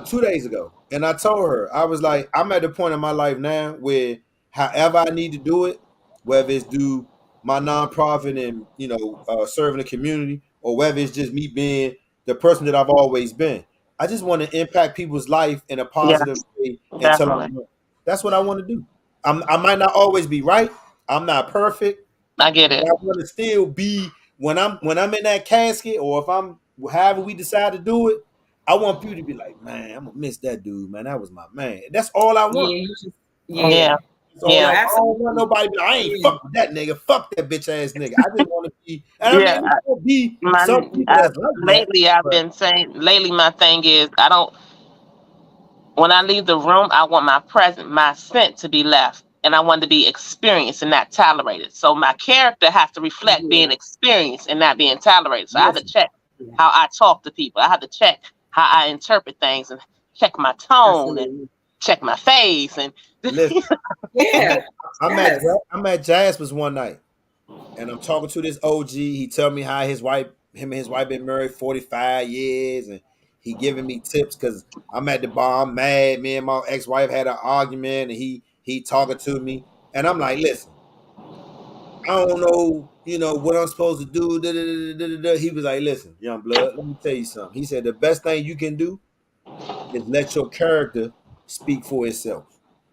2 days ago, and I told her I was like, I'm at the point in my life now where however I need to do it, whether it's do my nonprofit and serving the community, or whether it's just me being the person that I've always been. I just want to impact people's life in a positive Yes. way until Definitely. I'm done. That's what I want to do. I might not always be right. I'm not perfect. I get But it. I want to still be when I'm in that casket, or if I'm however we decide to do it. I want people to be like, man, I'm gonna miss that dude, man. That was my man. That's all I want. Yeah. You just. Yeah. Yeah. That's all No, Yeah. I don't want absolutely. nobody to be like, I ain't Yeah. fuck with that nigga. Fuck that bitch ass nigga. I just want to be, and I Yeah. mean, there'll be My some people that's like that, lately I've but been saying lately my thing is I don't when I leave the room I want my scent to be left and I want to be experienced and not tolerated. So my character has to reflect being Yeah. experienced and not being tolerated. So I have to listen, check Yeah. how I talk to people. I have to check how I interpret things and check my tone and Absolutely. check my face and listen. I'm Yeah. at, I'm at Yes. I'm at Jasper's one night. And I'm talking to this OG. He tell me how him and his wife been married 45 years, and he giving me tips because I'm at the bar. I'm mad. Me and my ex-wife had an argument, and he talking to me, and I'm like, listen, I don't know, what I'm supposed to do. Da, da, da, da, da, da. He was like, listen, young blood, let me tell you something. He said the best thing you can do is let your character speak for itself.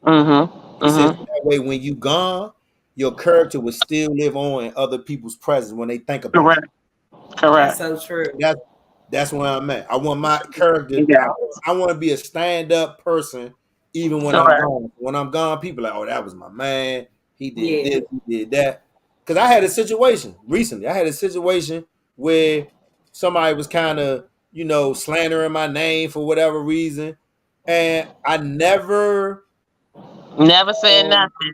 mm-hmm. He says Mm-hmm. that way when you gone, your character will still live on in other people's presence when they think about you. Correct. That's Correct. so true. That's where I'm at. I want my character. Yeah. I want to be a stand up person, even when I'm Correct. gone. When I'm gone, people are like, oh, that was my man. He did Yeah. this. He did that. Because I had a situation recently. I had a situation where somebody was kind of slandering my name for whatever reason, and I never Never said um, nothing.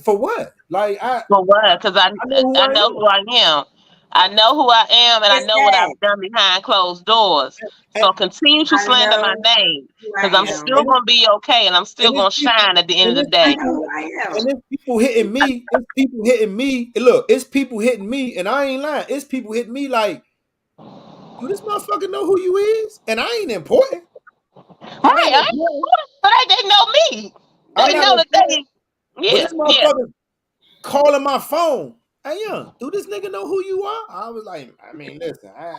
for what? Like For what? Because I know who I I know am. who I am. I know who I am, and I It's know what that. I've done behind closed doors. And, So continue to I slander my know name, who I because I'm am. still and, gonna be okay, and I'm still and it's gonna people, shine at the end and of the it's I day. know people, who I am. and it's people hitting me. It's people hitting me. Look, it's people hitting me, and I ain't lying. It's people hitting me like, do this motherfucker know who you is? And I ain't important. Right? I ain't I ain't important. but they know me. I'm They not know that important. But yeah, this yeah. motherfucker calling my phone. Hey, young, do this nigga know who you are? I was like, I mean, listen, I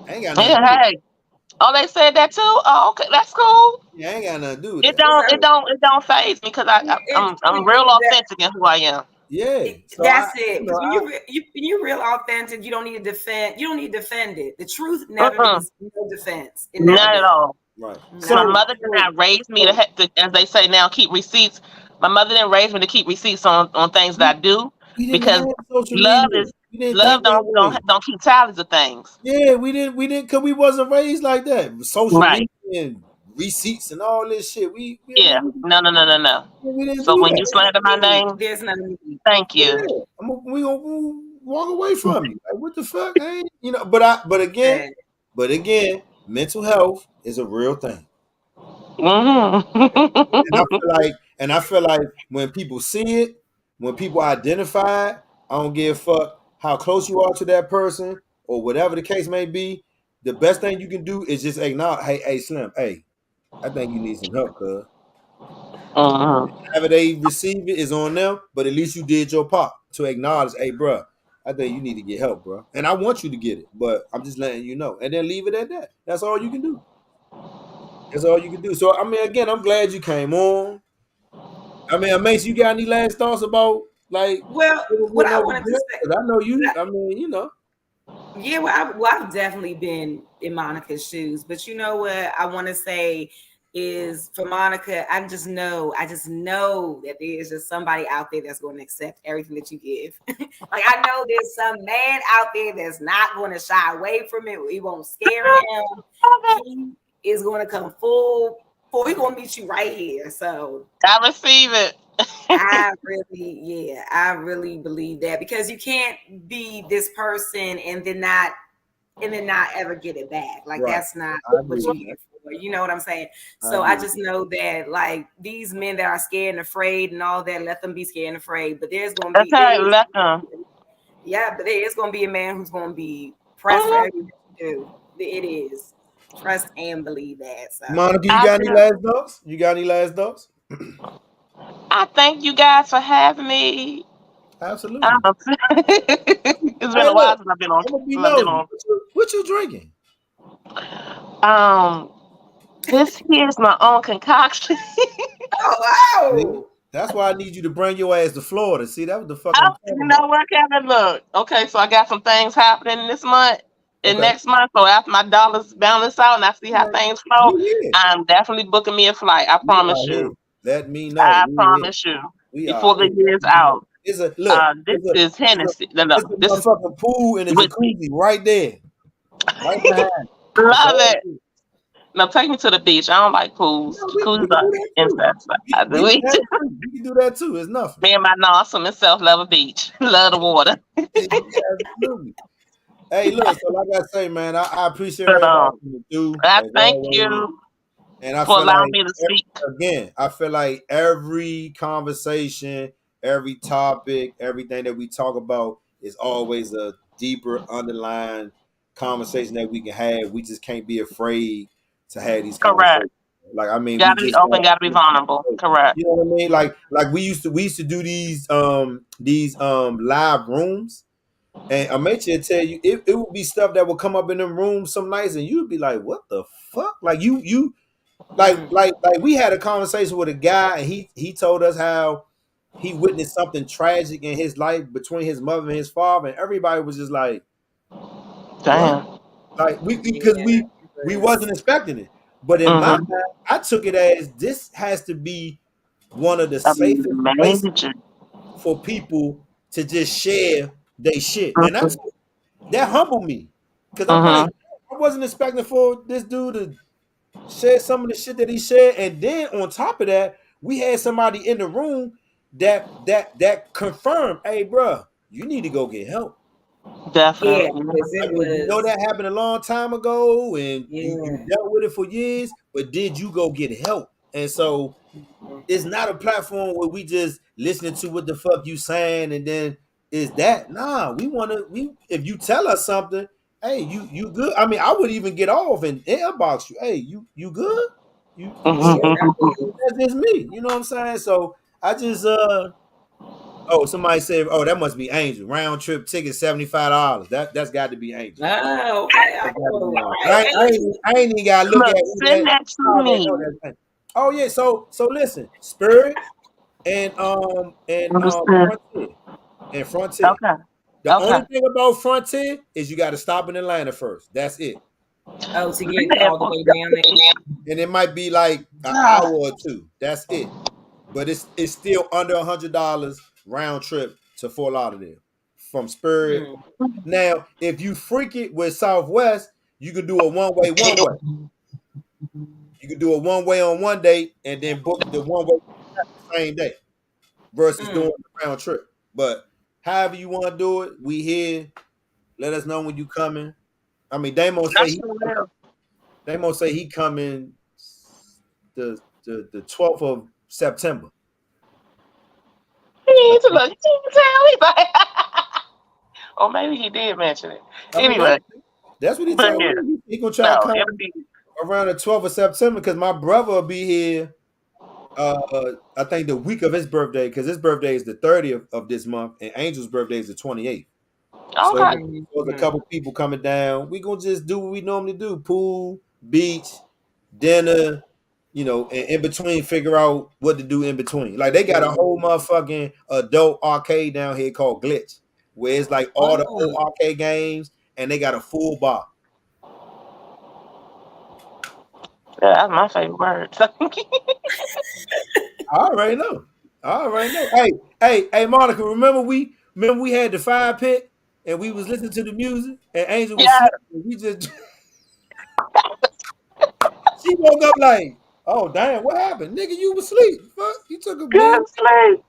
ain't got nothing to Yeah, do with hey. Oh, they said that too. Oh, okay, that's cool. I ain't got nothing to do with It that. It's don't, it don't, it don't phase me because it I'm real it authentic in who I am. Yeah. So That's it. Because when you're real authentic, you don't need to defend. You don't need to defend it. The truth never needs no defense. It never Not at does. all. right. My No. mother did not raise me to, as they say now, keep receipts. My mother didn't raise me to keep receipts on things that I do, We didn't have because social love media. is We didn't love think that way. don't keep tallies of things. Yeah, we didn't because we wasn't raised like that. Social media Right. and receipts and all this shit. I Yeah. mean, No. we didn't So do when that. you slander my name, There's nothing. thank you. Yeah, we gonna walk away from you. Like, what the fuck? Hey, but again, mental health is a real thing. And I Mm-hmm. feel like, when people see it, when people identify it, I don't give a fuck how close you are to that person or whatever the case may be. The best thing you can do is just acknowledge, hey, Slim, hey, I think you need some help, cuz. Mm-hmm. However they receive it is on them, but at least you did your part to acknowledge, hey, bro, I think you need to get help, bro. And I want you to get it, but I'm just letting you know. And then leave it at that. That's all you can do. That's all you can do. So, I mean, again, I'm glad you came on. I mean, Mace, you got any last thoughts about, like, Well, what getting I over wanted to there? say, Because I know you, I mean, yeah, I've definitely been in Monica's shoes, but you know what I want to say is for Monica, I just know that there is just somebody out there that's going to accept everything that you give. Like I know there's some man out there that's not going to shy away from it. It won't scare him. He is going to come full. He's going to meet you right here. So I receive it. I really believe that because you can't be this person and then not ever get it back. Like right. that's not I agree what you're with here that. for. You know what I'm saying? I So agree I with just know that like these men that are scared and afraid and all that, let them be scared and afraid. But That's how I left them. but there is gonna be a man who's gonna be pressed for Mhm. everything you do. It is. Trust and believe that. So Monica, you I got any do. last thoughts? You got any last thoughts? I thank you guys for having me. Absolutely. It's been Hey, a while look, since I've been on. I'm gonna be I've been nosy. on. What you drinking? Um, this here's my own concoction. See? oh That's why I need you to bring your ass to Florida. See, that was the fuck I'm Oh, talking you about. know what, Kevin? Look, okay, so I got some things happening this month and Okay. next month. So after my dollars balance out and I see how Man, things flow, we here. I'm definitely booking me a flight. I We promise are here. you. Let me know. I We here. promise you. We are Before the here. year's Let me know. out. It's a look. This is It's a Hennessy. No, it's a this is motherfucking pool and a whiskey. jacuzzi right there, right behind. It's Love all it. good. Now take me to the beach. I don't like pools. No, we Jacuzzis can are do that too. inside. I We do can it. have it too. We can do that too. It's nothing. Me and my awesome and self love a beach. Love the water. Absolutely. Hey, look. So like I say, man, I appreciate But everybody coming through I as thank always. you And I for feel allowing like me to speak. again, I feel like every conversation, every topic, everything that we talk about is always a deeper underlying conversation that we can have. We just can't be afraid to have these Correct. conversations. Like I mean, we Gotta be just got open, gotta be vulnerable. Correct. you know what I mean? Like we used to do these live rooms. And I made you tell you it would be stuff that would come up in them rooms some nights and you'd be like, what the fuck? Like you like we had a conversation with a guy and he told us how he witnessed something tragic in his life between his mother and his father, and everybody was just like, what? Damn. Like we because yeah, we wasn't expecting it. But in my Mm-hmm. mind, I took it as this has to be one of the safest places Amazing. for people to just share their shit. And Mm-hmm. that humbled me. Cause I'm like, Mm-hmm. I wasn't expecting for this dude to share some of the shit that he shared, and then on top of that, we had somebody in the room that confirmed, hey, bro, you need to go get help. yeah, Definitely. because I it mean, we know was that happened a long time ago, and you yeah. dealt with it for years, but did you go get help? And so it's not a platform where we just listening to what the fuck you saying and then is that nah we if you tell us something, hey, you good. I mean, I would even get off and inbox you, hey, you good, you Yeah, straight. Mm-hmm. That's just me, you know what I'm saying? So I just oh, somebody said, oh, that must be Angel, round trip ticket $75. That's got to be Angel. oh, okay. That's got to Oh, be all Angel. right. I ain't even gotta look Look, at who send that. that to I already me. know that's Angel. Oh yeah, so listen, Spirit and Understood. Frontier. and Frontier. Okay. The only Okay. thing about Frontier is you got to stop in Atlanta first. That's it. Oh, to They get had all the fun. way down there. And it might be like an hour Ah, or two. That's it. But it's still under $100 round trip to Fort Lauderdale from Spirit. Hmm. Now, if you freak it with Southwest, you could do a one way, one way. You could do a one way on one day and then book the one way the same day versus Hmm. doing the round trip. But however you want to do it, we here. Let us know when you coming. I mean, that's for real. Damo say he coming the 12th of September. He needs to look. He didn't tell me, like, or maybe he did mention it. I mean, Anyway, that's what he but told yeah, me. He gonna try to no, come it'll be around the 12th of September because my brother will be here. I think the week of his birthday because his birthday is the 30th of this month and Angel's birthday is the 28th. So, okay. Hmm. there's a couple people coming down. We gonna just do what we normally do: pool, beach, dinner. And in between, figure out what to do in between. Like they got a whole motherfucking adult arcade down here called Glitch, where it's like all the old Oh, arcade games, and they got a full bar. Yeah, that's my favorite word. So, I already know. I already know. Hey, Monica. Remember we had the fire pit and we was listening to the music and Angel was yeah, sleeping. We just she woke up like, oh damn, what happened, nigga? You was asleep. Fuck, you took a beat. good sleep.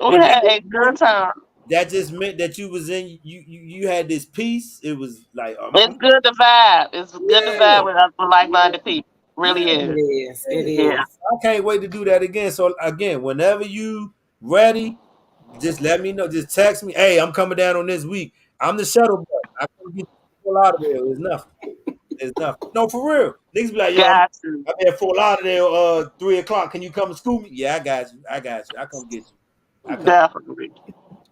We But had a good time. that just meant that you was in. You had this peace. It was like, It's good to vibe. It's good to yeah, vibe with like-minded people. Really yeah, it is. is. It Yeah. is. I can't wait to do that again. So again, whenever you ready, just let me know. Just text me. Hey, I'm coming down on this week. I'm the shuttle boy. I can get Fort Lauderdale. It's nothing. It's nothing. No, for real. Niggas be like, yo, Got you. I'm at Fort Lauderdale 3 o'clock. Can you come and school me? Yeah, I got you. I got you. I come get you. I come. Definitely.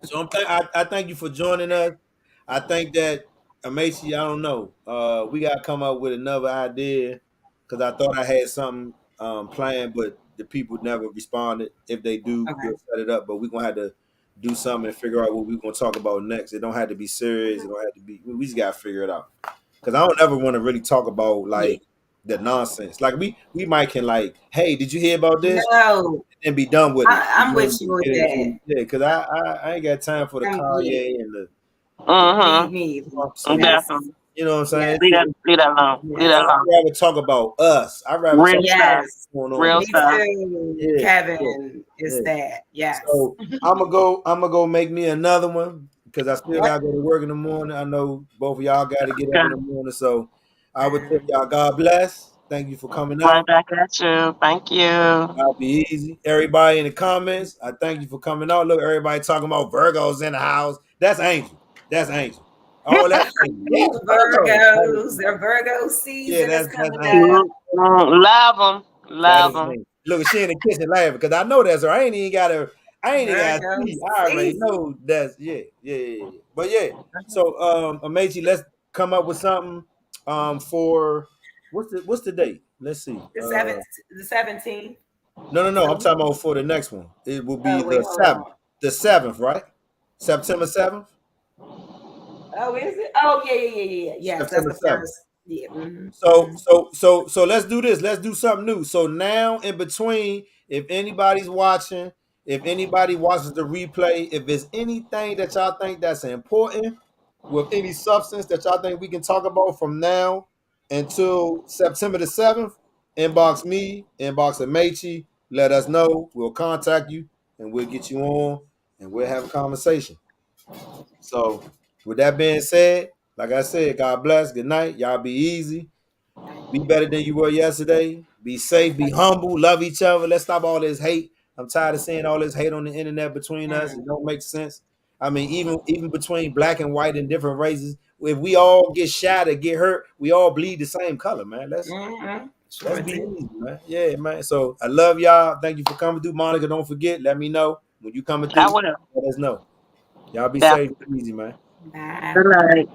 So I thank you for joining us. I think that Amacy, I don't know. We gotta come up with another idea because I thought I had something planned, but the people never responded. If they do, Okay. we'll set it up. But we're gonna have to do something and figure out what we're gonna talk about next. It don't have to be serious. It don't have to be. We just gotta figure it out. Because I don't ever want to really talk about Yeah. like the nonsense. Like we might can like, hey, did you hear about this? No, And be done with it. I'm with you with Get that. into yeah, because I ain't got time for the Yeah, Kanye and the me, Mm-hmm. me either. Trumps and the Definitely. Yes, you know what I'm saying. yes, Leave that alone. Leave that yes, alone. I'd rather talk about us. I'd rather talk Real about stuff. yes. what's going on Real with Me stuff. too, yeah, yeah, Kevin. Is yeah. that yes? So I'm gonna go make me another one because I still Yep. gotta go to work in the morning. I know both of y'all gotta get up Okay. in the morning. So I would tell y'all God bless. Thank you for coming Right out. back at you. Thank you. I'll be easy. Everybody in the comments, I thank you for coming out. Look, everybody talking about Virgos in the house. That's Angel. That's Angel. All that Angel. Yeah, Ooh, Virgo. Virgos, the Virgo Yeah, season is that's coming Angel. up. Love them. That Love is them. Angel. Look, she in the kitchen laughing because I know that's her. I ain't even gotta Virgo see. I already season. know that's yeah. But yeah. So Amachi, let's come up with something for what's the date? Let's see. The 17th. No. I'm So, talking about for the next one. It will be oh wait, the hold seventh. on. The seventh, right? September 7th? Oh, is it? Oh, yeah. Yes, that's September the 7th. first. Yeah. So so let's do this. Let's do something new. So now in between, if anybody's watching, if anybody watches the replay, if there's anything that y'all think that's important with any substance that y'all think we can talk about from now until September the 7th, inbox me, inbox Amechi, let us know. We'll contact you and we'll get you on and we'll have a conversation. So with that being said, like I said, God bless. Good night. Y'all be easy. Be better than you were yesterday. Be safe. Be humble. Love each other. Let's stop all this hate. I'm tired of seeing all this hate on the internet between us. It don't make sense. I mean, even between black and white and different races, if we all get shot or get hurt, we all bleed the same color, man. Let's Sure be do. easy, man. Yeah, man. So I love y'all. Thank you for coming through, Monica. Don't forget. Let me know when you coming I through. will. Let us know. Y'all be safe. Definitely. Be easy, man. Bye. Good night.